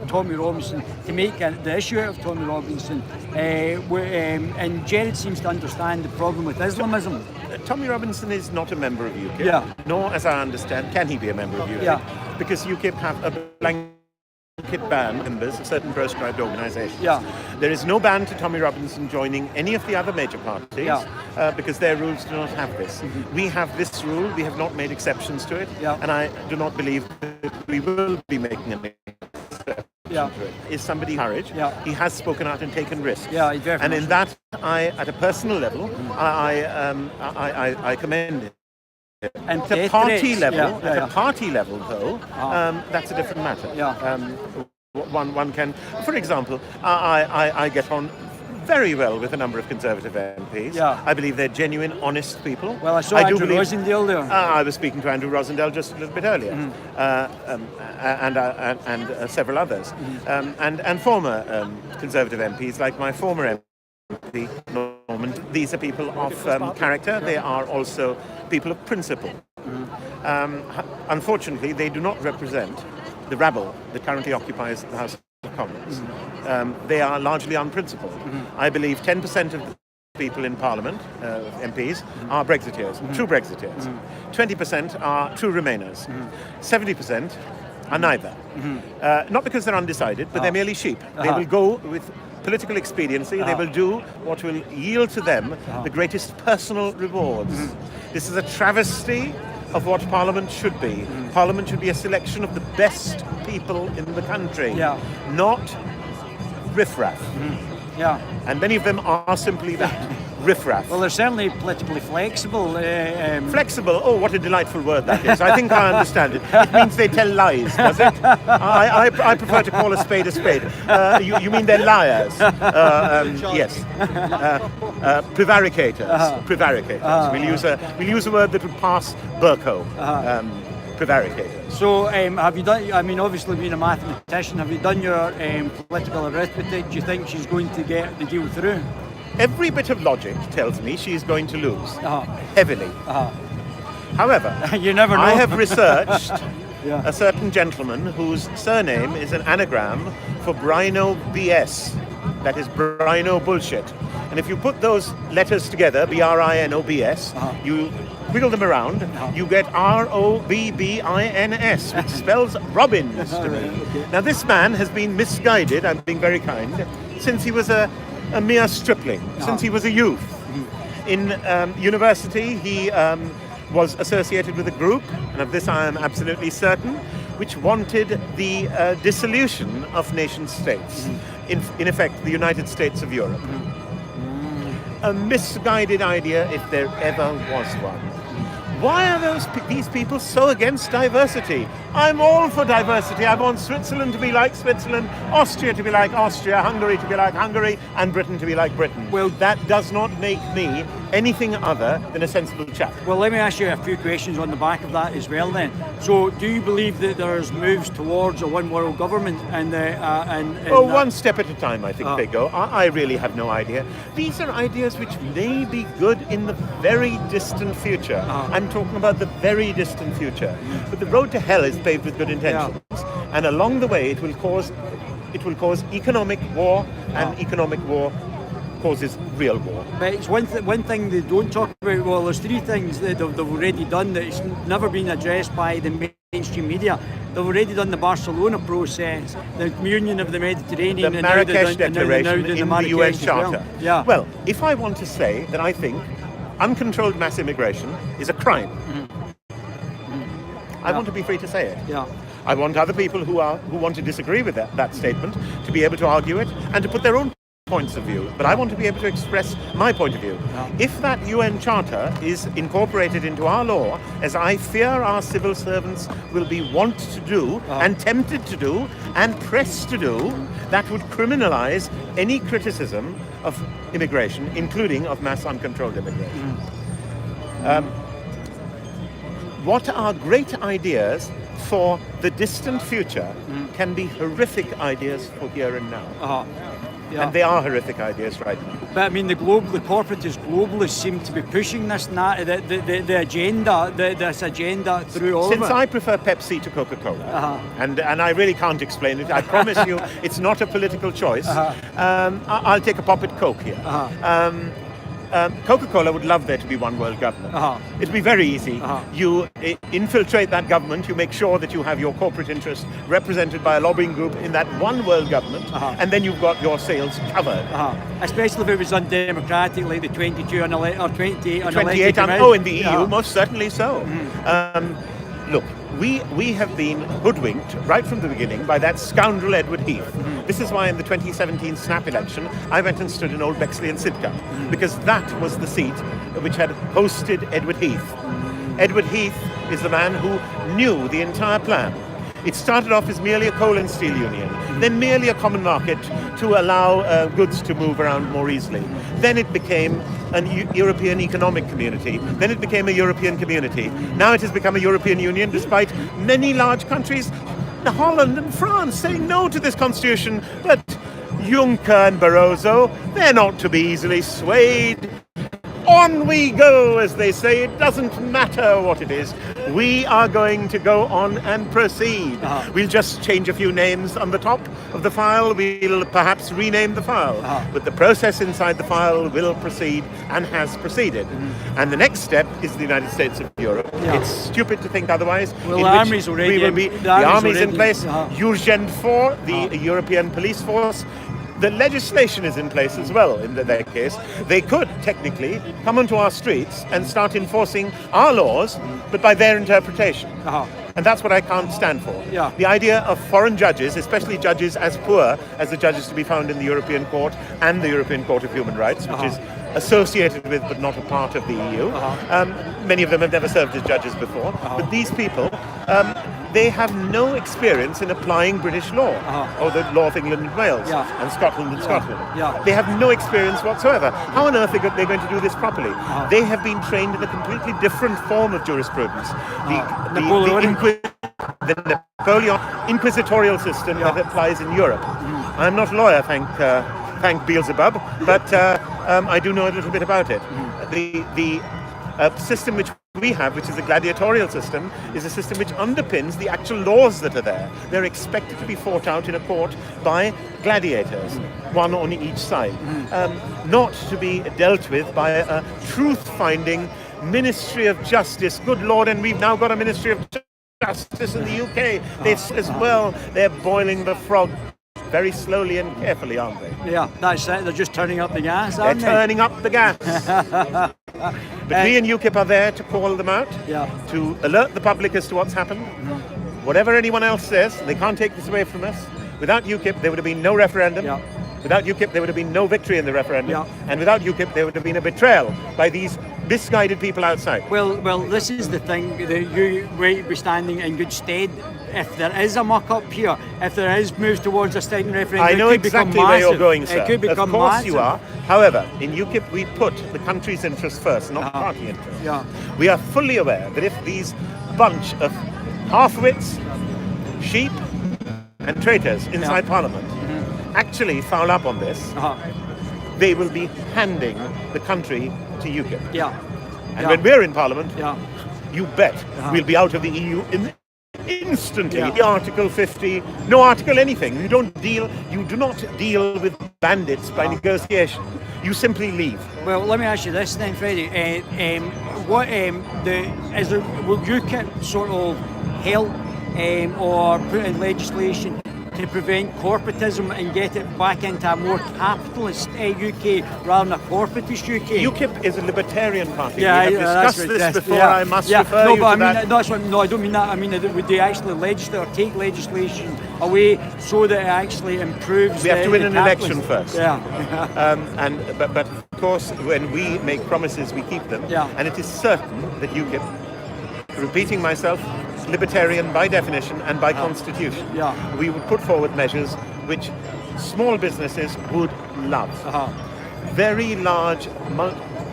Tommy Robinson to make the issue out of Tommy Robinson. And Gerard seems to understand the problem with Islamism. Tommy Robinson is not a member of UKIP, Yeah. nor, as I understand, can he be a member of UKIP, Yeah. because UKIP have a blanket ban members of certain proscribed organisations. Yeah. There is no ban to Tommy Robinson joining any of the other major parties, because their rules do not have this. We have this rule, we have not made exceptions to it, and I do not believe that we will be making an exception to it. Is somebody courage? He has spoken out and taken risks. And in that, at a personal level, I commend it. And at a party level, though, that's a different matter. One can, for example, I get on very well with a number of Conservative MPs. I believe they're genuine, honest people. Well, I saw Andrew Rosendale there. I was speaking to Andrew Rosendale just a little bit earlier, and several others, and former Conservative MPs, like my former MP, Norman. These are people of character. They are also people of principle. Unfortunately, they do not represent the rabble that currently occupies the House of Commons. They are largely unprincipled. I believe 10% of the people in Parliament, MPs, are Brexiteers, true Brexiteers. 20% are true Remainers. 70% are neither. Not because they're undecided, but they're merely sheep. They will go with political expediency. They will do what will yield to them the greatest personal rewards. This is a travesty of what Parliament should be. Parliament should be a selection of the best people in the country, not riffraff. And many of them are simply that, riffraff. Well, they're certainly politically flexible. Flexible? Oh, what a delightful word that is. I think I understand it. It means they tell lies, does it? I prefer to call a spade a spade. You mean they're liars? Yes. Prevaricators. Prevaricators. We'll use a word that would pass Burko. Prevaricators. So, have you done? I mean, obviously, being a mathematician, have you done your political arithmetic? Do you think she's going to get the deal through? Every bit of logic tells me she's going to lose heavily. However, you never know. I have researched a certain gentleman whose surname is an anagram for Brino BS. That is Brino bullshit. And if you put those letters together, BRINOBS, you wiggle them around, you get ROBBINS, which spells Robbins to me. Now, this man has been misguided, I'm being very kind, since he was a mere stripling, since he was a youth. In university, he was associated with a group, and of this I am absolutely certain, which wanted the dissolution of nation-states, in effect, the United States of Europe. A misguided idea, if there ever was one. Why are these people so against diversity? I'm all for diversity. I want Switzerland to be like Switzerland, Austria to be like Austria, Hungary to be like Hungary, and Britain to be like Britain. Well, that does not make me anything other than a sensible chap. Well, let me ask you a few questions on the back of that as well then. So, do you believe that there's moves towards a one-world government? One step at a time, I think they go. I really have no idea. These are ideas which may be good in the very distant future. I'm talking about the very distant future. But the road to hell is paved with good intentions. And along the way, it will cause economic war, and economic war causes real war. But it's one thing they don't talk about. Well, there's three things that they've already done that it's never been addressed by the mainstream media. They've already done the Barcelona process, the Union of the Mediterranean, the Marrakesh Declaration in the UN Charter. Well. Well, if I want to say that I think uncontrolled mass immigration is a crime, I want to be free to say it. I want other people who want to disagree with that statement to be able to argue it and to put their own points of view, but I want to be able to express my point of view. If that UN Charter is incorporated into our law, as I fear our civil servants will be wont to do, and tempted to do, and pressed to do, that would criminalise any criticism of immigration, including of mass uncontrolled immigration. What are great ideas for the distant future can be horrific ideas for here and now. And they are horrific ideas right now. But I mean, the corporatists globally seem to be pushing this the agenda, this agenda through all of it. Since I prefer Pepsi to Coca-Cola, and I really can't explain it, I promise you it's not a political choice. I'll take a pop at Coke here. Coca-Cola would love there to be one world government. It'd be very easy. You infiltrate that government, you make sure that you have your corporate interests represented by a lobbying group in that one world government, and then you've got your sales covered. Especially if it was undemocratic, like the 22 or 28 in the EU, most certainly so. Look, we have been hoodwinked right from the beginning by that scoundrel Edward Heath. This is why in the 2017 snap election I went and stood in Old Bexley and Sidcup, because that was the seat which had hosted Edward Heath. Edward Heath is the man who knew the entire plan. It started off as merely a coal and steel union, then merely a common market to allow goods to move around more easily. Then it became a European economic community. Then it became a European community. Now it has become a European Union, despite many large countries, Holland and France, saying no to this constitution. But Juncker and Barroso, they're not to be easily swayed. On we go, as they say. It doesn't matter what it is. We are going to go on and proceed. We'll just change a few names on the top of the file. We'll perhaps rename the file. But the process inside the file will proceed and has proceeded. And the next step is the United States of Europe. It's stupid to think otherwise. Well, the army's already the army's in place. Urgent 4, the European police force. The legislation is in place as well in their case. They could technically come onto our streets and start enforcing our laws, but by their interpretation. And that's what I can't stand for. The idea of foreign judges, especially judges as poor as the judges to be found in the European Court and the European Court of Human Rights, which is associated with but not a part of the EU. Many of them have never served as judges before. But these people, they have no experience in applying British law, or the law of England and Wales, and Scotland and Scotland. They have no experience whatsoever. How on earth are they going to do this properly? They have been trained in a completely different form of jurisprudence. The Napoleon inquisitorial system that applies in Europe. I'm not a lawyer, thank Beelzebub, but I do know a little bit about it. The system which we have, which is a gladiatorial system, is a system which underpins the actual laws that are there. They're expected to be fought out in a court by gladiators, one on each side, not to be dealt with by a truth-finding Ministry of Justice. Good Lord, and we've now got a Ministry of Justice in the UK. This as well, they're boiling the frog very slowly and carefully, aren't they? Yeah, that's it. They're just turning up the gas, They're aren't they? turning up the gas. But we in UKIP are there to call them out, to alert the public as to what's happened. Whatever anyone else says, they can't take this away from us. Without UKIP, there would have been no referendum. Without UKIP, there would have been no victory in the referendum. And without UKIP, there would have been a betrayal by these misguided people outside. Well, this is the thing, that you might be standing in good stead if there is a muck-up here, if there is moves towards a second referendum. I know exactly where you're going, sir. It could become of course massive. You are. However, in UKIP we put the country's interests first, not party interests. We are fully aware that if these bunch of half-wits, sheep and traitors inside Parliament actually foul up on this, they will be handing the country to UKIP. And when we're in Parliament, you bet we'll be out of the EU instantly. Article 50, no article anything. You do not deal with bandits by negotiation. You simply leave. Well, let me ask you this then, Freddie. Will UKIP sort of help or put in legislation to prevent corporatism and get it back into a more capitalist UK rather than a corporatist UK. UKIP is a libertarian party. Yeah, we have that's discussed this fantastic. before. Yeah. I must yeah. refer no, you but to I mean, that. that's what, no, I don't mean that. I mean, would they actually legislate or take legislation away so that it actually improves? We have to win an capitalist- election first. Yeah. But of course, when we make promises, we keep them. Yeah. And it is certain that UKIP, repeating myself, libertarian by definition and by constitution. Yeah. We would put forward measures which small businesses would love. Very large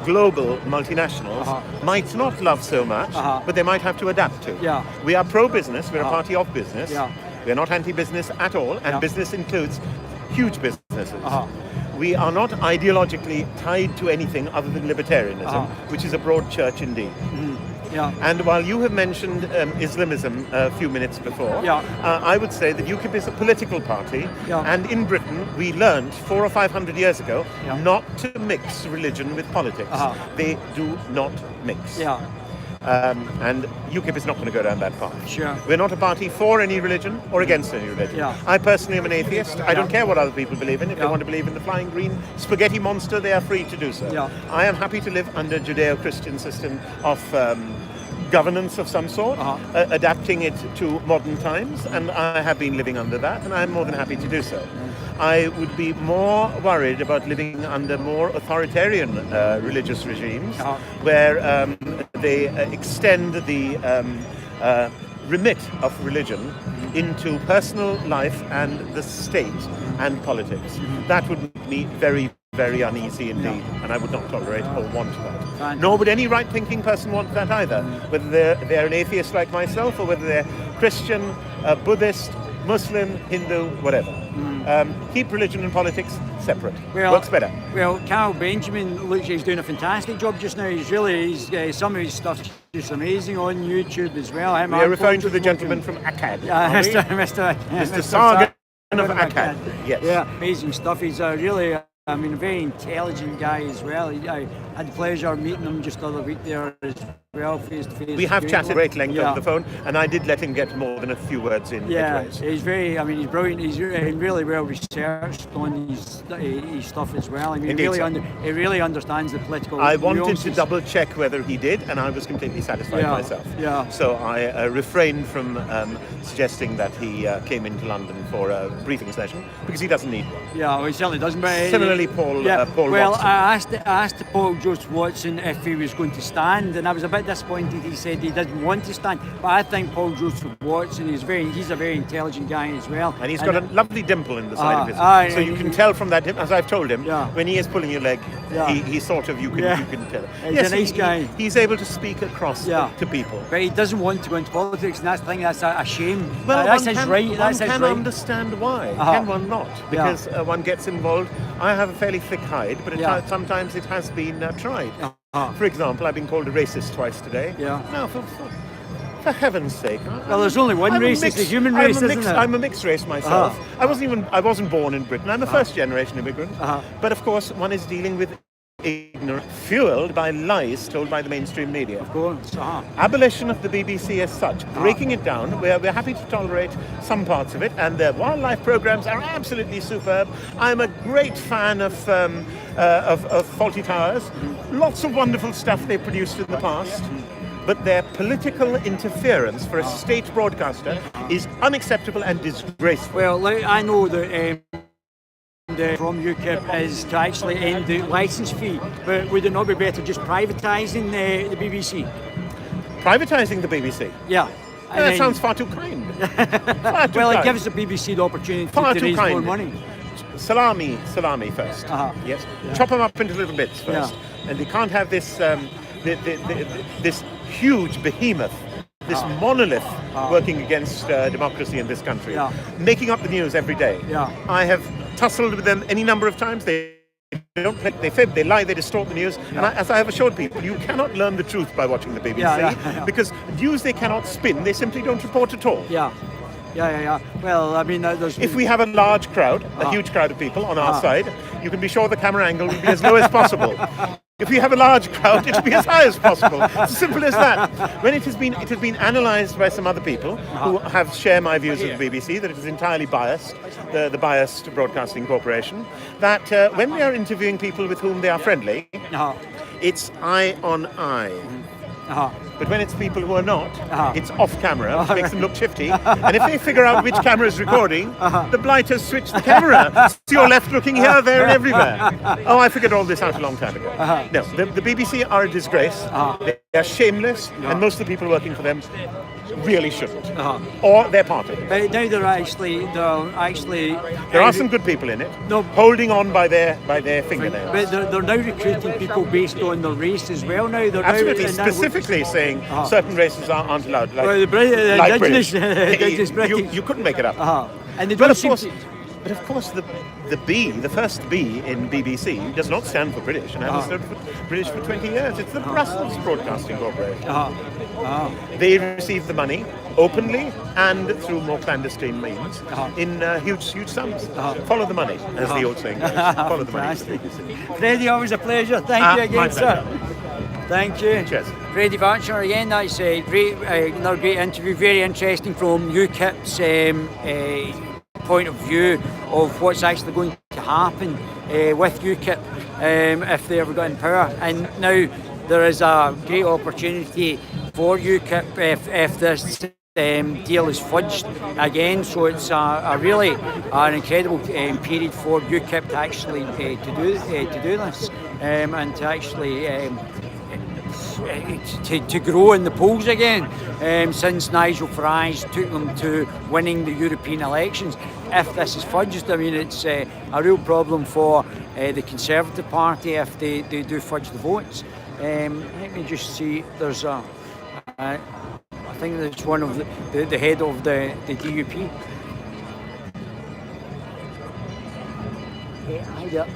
global multinationals might not love so much, but they might have to adapt to. Yeah. We are pro-business, we're a party of business. Yeah. We're not anti-business at all, and business includes huge businesses. We are not ideologically tied to anything other than libertarianism, which is a broad church indeed. Yeah. And while you have mentioned Islamism a few minutes before, I would say that UKIP is a political party, and in Britain we learned 400 or 500 years ago not to mix religion with politics. They do not mix. And UKIP is not going to go down that path. Sure. We're not a party for any religion or against any religion. I personally am an atheist. I don't care what other people believe in. If they want to believe in the flying green spaghetti monster, they are free to do so. I am happy to live under a Judeo-Christian system of governance of some sort, adapting it to modern times, and I have been living under that, and I'm more than happy to do so. I would be more worried about living under more authoritarian religious regimes, where they extend the remit of religion into personal life and the state and politics. That would make me very, very uneasy indeed, and I would not tolerate or want that. Nor would any right-thinking person want that either, whether they're an atheist like myself, or whether they're Christian, Buddhist, Muslim, Hindu, whatever. Keep religion and politics separate. Works better. Well, Carl Benjamin looks like he's doing a fantastic job just now. Some of his stuff's just amazing on YouTube as well. We are referring to the gentleman from Akkad. Mr. Sargon of Akkad. Yes. Yeah, amazing stuff. He's a really, a very intelligent guy as well. I had the pleasure of meeting him just the other week there as well, face to face. We have chatted great length over the phone, and I did let him get more than a few words in. He's very, he's brilliant. He's really well researched on his stuff as well. He really understands the political I wanted nuances. to double check whether he did, and I was completely satisfied myself. So I refrained from suggesting that he came into London for a briefing session, because he doesn't need one. Yeah, well, he certainly doesn't. But Similarly, Paul well, Watson. I asked Paul Joseph Watson if he was going to stand, and I was a bit disappointed. He said he didn't want to stand, but I think Paul Joseph Watson he's a very intelligent guy as well, and he's got a lovely dimple in the side of his head. So you can tell from that dimple, as I've told him, when he is pulling your leg, he sort of you can tell. He's a nice guy. He's able to speak across to people, but he doesn't want to go into politics, and that's the thing. That's a shame. Well, that's his right. That's his can right. understand why. Can one not? Because one gets involved. I have a fairly thick hide, but sometimes it has been tried. For example, I've been called a racist twice today. Now, for heaven's sake. Well, there's only one race, it's the human race, isn't there? I'm a mixed race myself. I wasn't born in Britain. I'm a first generation immigrant. But of course, one is dealing with ignorance fueled by lies told by the mainstream media. Of course. Abolition of the BBC as such, breaking it down, we're happy to tolerate some parts of it, and their wildlife programs are absolutely superb. I'm a great fan of Fawlty Towers. Lots of wonderful stuff they've produced in the past. But their political interference for a state broadcaster is unacceptable and disgraceful. Well, I know that from UKIP is to actually end the licence fee, but would it not be better just privatising the BBC? Privatising the BBC? Yeah. That sounds far too kind. It gives the BBC the opportunity to raise more money. Salami first. Yes. Chop them up into little bits first. And they can't have this this huge behemoth, this monolith working against democracy in this country, making up the news every day. I have tussled with them any number of times. They don't play, they fib, they lie, they distort the news. And as I have assured people, you cannot learn the truth by watching the BBC, because news they cannot spin, they simply don't report at all. Well, I mean, if we have a large crowd, a huge crowd of people on our side, you can be sure the camera angle will be as low as possible. If we have a large crowd, it'll be as high as possible. It's as simple as that. When it has been analysed by some other people who share my views of the BBC, that it is entirely biased, the biased broadcasting corporation, that when we are interviewing people with whom they are friendly, it's eye on eye. But when it's people who are not, it's off camera, which makes them look shifty. And if they figure out which camera is recording, the blighters switch the camera. So you're left looking here, there, and everywhere. Oh, I figured all this out a long time ago. No, the BBC are a disgrace. They are shameless, and most of the people working for them really shouldn't, or they're part of it. But now they're actually there are some good people in it, holding on by their fingernails. But they're now recruiting people based on their race as well. Now they're absolutely specifically saying certain races aren't allowed. Like, well, the like indigenous British. You couldn't make it up. And they don't But of course, the first B in BBC does not stand for British, and hasn't stood for British for 20 years. It's the Brussels Broadcasting Corporation. They receive the money openly and through more clandestine means in huge sums. Follow the money, as the old saying goes. Follow the money. Freddie, always a pleasure. Thank you again, sir. Thank you. Cheers. Freddie Vancher again. That's a great, another great interview. Very interesting from UKIP's point of view of what's actually going to happen with UKIP if they ever got in power. And now there is a great opportunity for UKIP if this deal is fudged again. So it's a really an incredible period for UKIP to actually to do this and to actually to grow in the polls again since Nigel Farage took them to winning the European elections. If this is fudged, I mean, it's a real problem for the Conservative Party if they do fudge the votes. Let me just see, there's I think there's one of the head of the DUP. Hi there.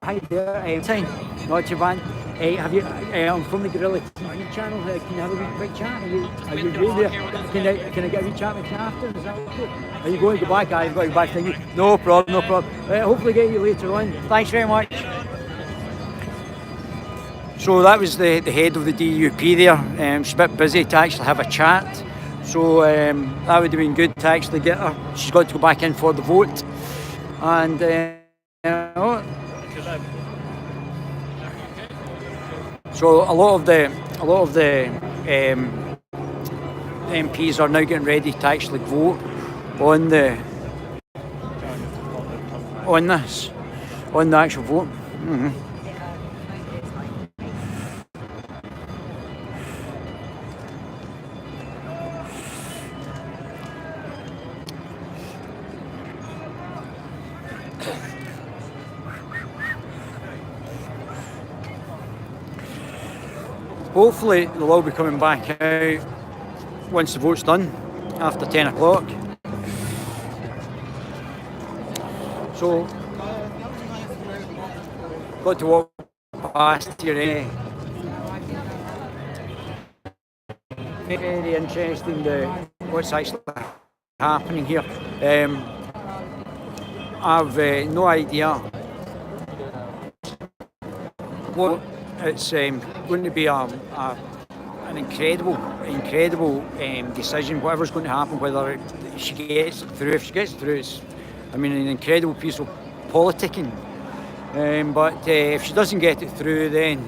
Hi there. Not too bad. Have you? I'm from the Guerilla TV channel. Can you have a wee quick chat? Are you good there? Can I get a wee chat with you after? Is that okay? Are you going to go back? I've got to go back. Thank you. No problem. Hopefully get you later on. Thanks very much. So that was the head of the DUP there. She's a bit busy to actually have a chat. So that would have been good to actually get her. She's got to go back in for the vote. And so a lot of the MPs are now getting ready to actually vote on the actual vote. Hopefully they'll all be coming back out once the vote's done after 10 o'clock. So, got to walk past here. Very interesting what's actually happening here. I've no idea what. It's going to be an incredible decision. Whatever's going to happen, whether she gets through. If she gets through, it's, I mean, an incredible piece of politicking. But if she doesn't get it through, then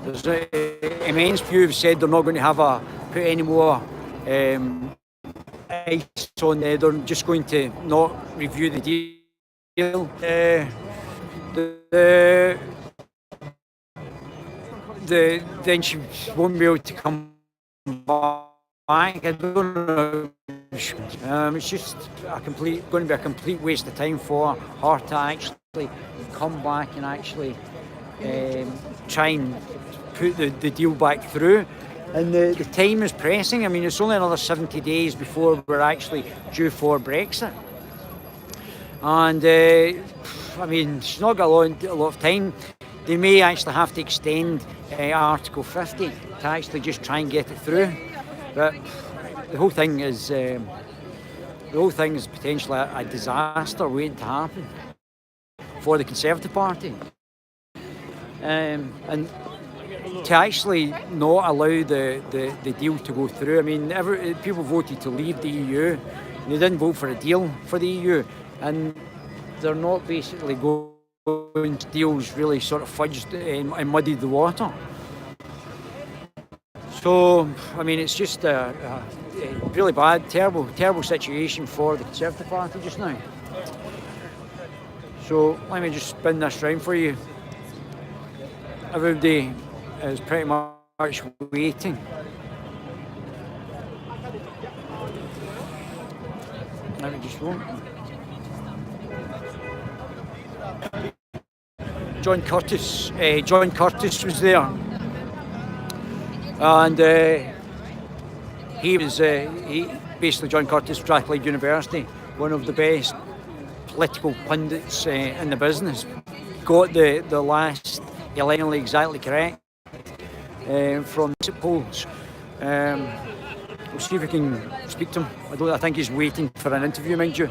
there's an immense few have said they're not going to put any more ice on there. They're just going to not review the deal. Then she won't be able to come back. I don't know. It's just going to be a complete waste of time for her to actually come back and actually try and put the deal back through. And the time is pressing. I mean, it's only another 70 days before we're actually due for Brexit. And I mean, she's not got a lot of time. They may actually have to extend Article 50 to actually just try and get it through. But the whole thing is potentially a disaster waiting to happen for the Conservative Party. And to actually not allow the deal to go through. I mean, people voted to leave the EU. They didn't vote for a deal for the EU, and they're not basically going to deals really sort of fudged and muddied the water. So, I mean, it's just a really bad, terrible situation for the Conservative Party just now. So, let me just spin this round for you. Everybody is pretty much waiting. Let me just go. John Curtis was there, and he basically John Curtis, Strathclyde University, one of the best political pundits in the business, got the last election exactly correct from exit polls. We'll see if we can speak to him. I think he's waiting for an interview, mind you.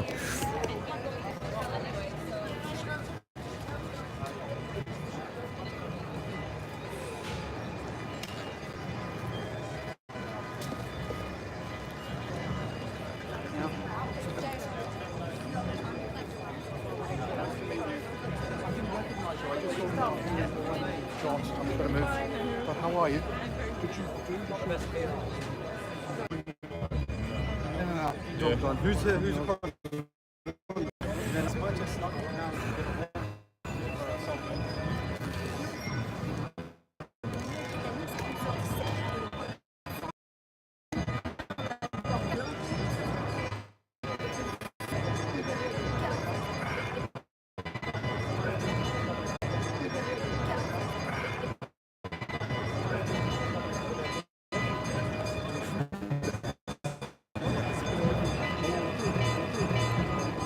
How are you? No. Who's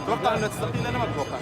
اتوقع انه تستقيل. انا ما اتوقع.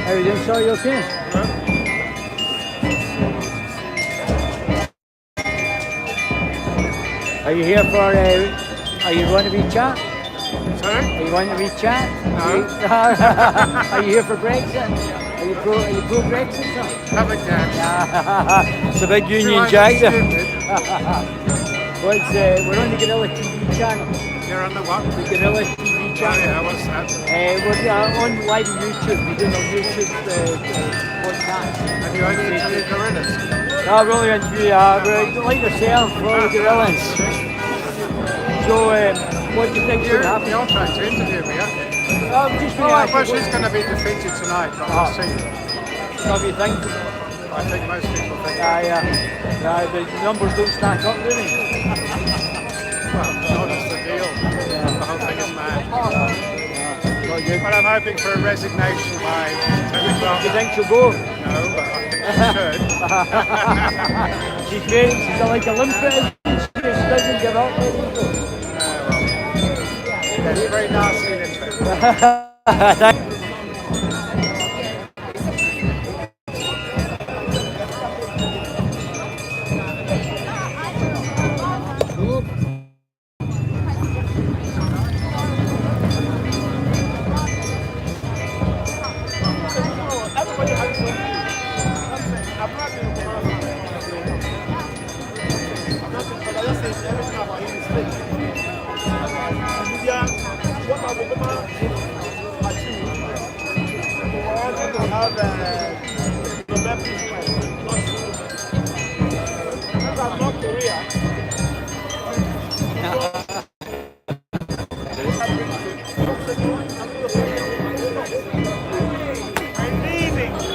How are you doing, sir? You okay? Are you here for, are you going to be chat? Sorry? Are you going to be chat? No. Are you here for Brexit? Are you pro Brexit, sir? Have a chance. It's a big Union Jack there. We're on the Guerilla TV channel. You're on the what? The Guerilla TV channel. Oh yeah, what's that? We're on live on YouTube. We're doing our YouTube podcast. Have you only interviewed gorillas? No, we're only interviewing, like yourself, we're all the gorillas. So, what do you think should happen? You're trying to interview me, aren't you? I'm just going to ask well, she's going to be defeated tonight, but we'll see. What do you think? I think most people think Yeah, the numbers don't stack up, do they? Well, no, that's the deal. The whole thing is mad. Not good. But I'm hoping for a resignation by 10 o'clock. Do you think she'll go? No, but I think she should. She's great, she's like Olympic. She doesn't give up. It's very nasty, isn't it?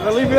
Believe me,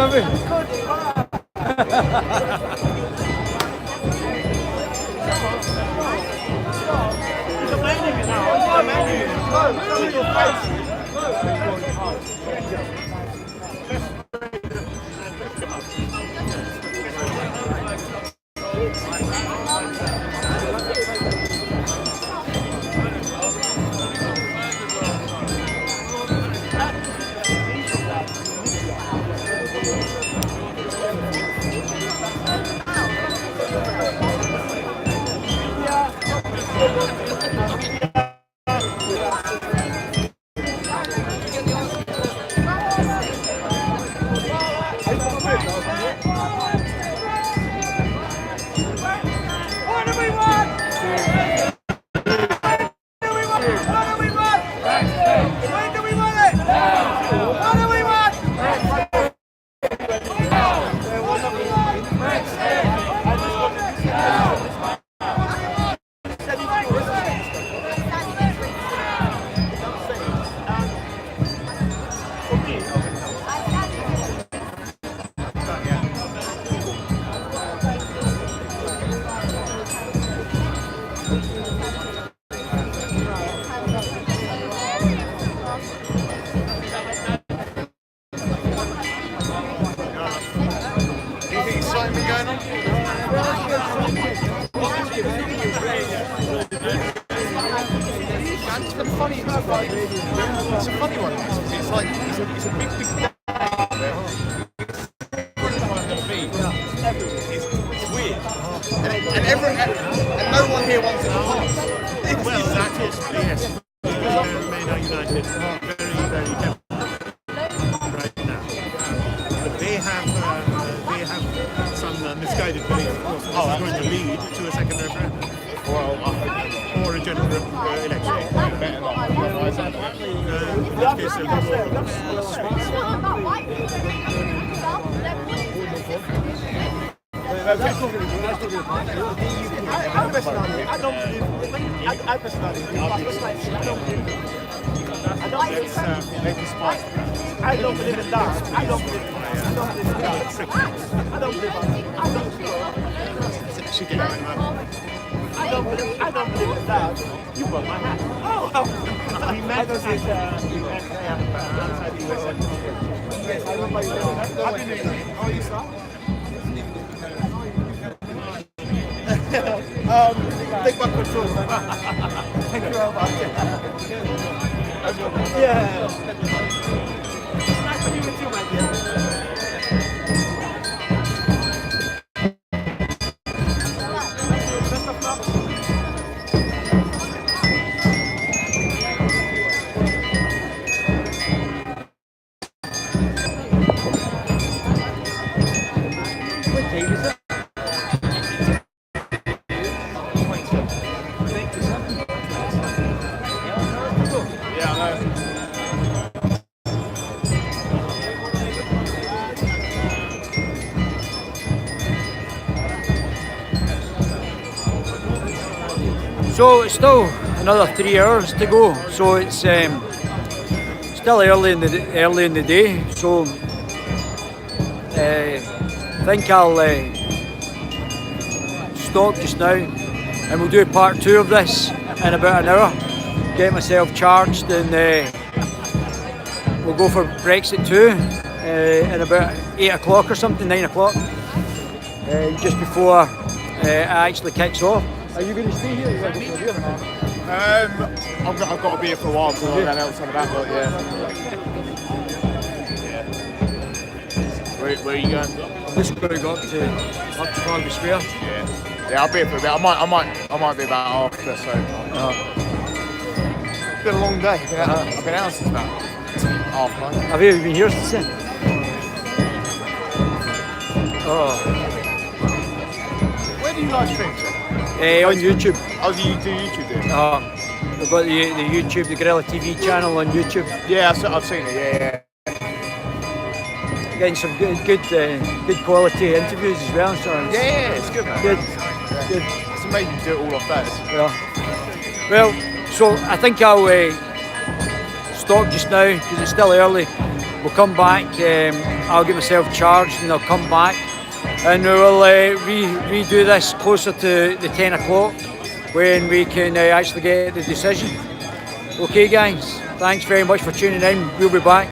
Anything exciting going on? And it's been funny. It's a funny one. It's like it's a big day. It's weird, and no one here wants it to pass. Well, that is yes. Men are united very heavily right now. But they have some misguided belief, of course, that this is going to lead to a second referendum. Or a general election. Better not. Why is that? In that case, it'll be I don't believe in that. I don't believe in that. You broke my hat. Oh, we met outside the US. Yes, I remember you. Happy New Year. How are you, sir? Take back control. Thank you very much. Yeah. It's nice to be with you, my dear. Best of luck. What time is it? So it's still another 3 hours to go. So it's still early in the day. So I think I'll stop just now, and we'll do part 2 of this in about an hour. Get myself charged, and we'll go for Brexit 2 in about 8 o'clock or something, 9 o'clock, just before it actually kicks off. Are you going to stay here? I've got to be here for a while before I go else on that, but yeah. Where are you going? I'm just going to go up to Trafalgar Square. Yeah, I'll be here for a bit. I might be about after, so. It's been a long day. I've been out since about 9:30. Have you been here since then? Oh. Where do you live stream? On YouTube. Oh, do you do YouTube? We've got the YouTube, the Guerilla TV channel on YouTube. Yeah, I've seen it. Yeah. Getting some good quality interviews as well. So Yeah, it's good, man. Good. It's amazing to do it all off that. Yeah. Well, so I think I'll stop just now because it's still early. We'll come back. I'll get myself charged and I'll come back, and we'll redo this closer to the 10 o'clock when we can actually get the decision. Okay guys, thanks very much for tuning in. We'll be back.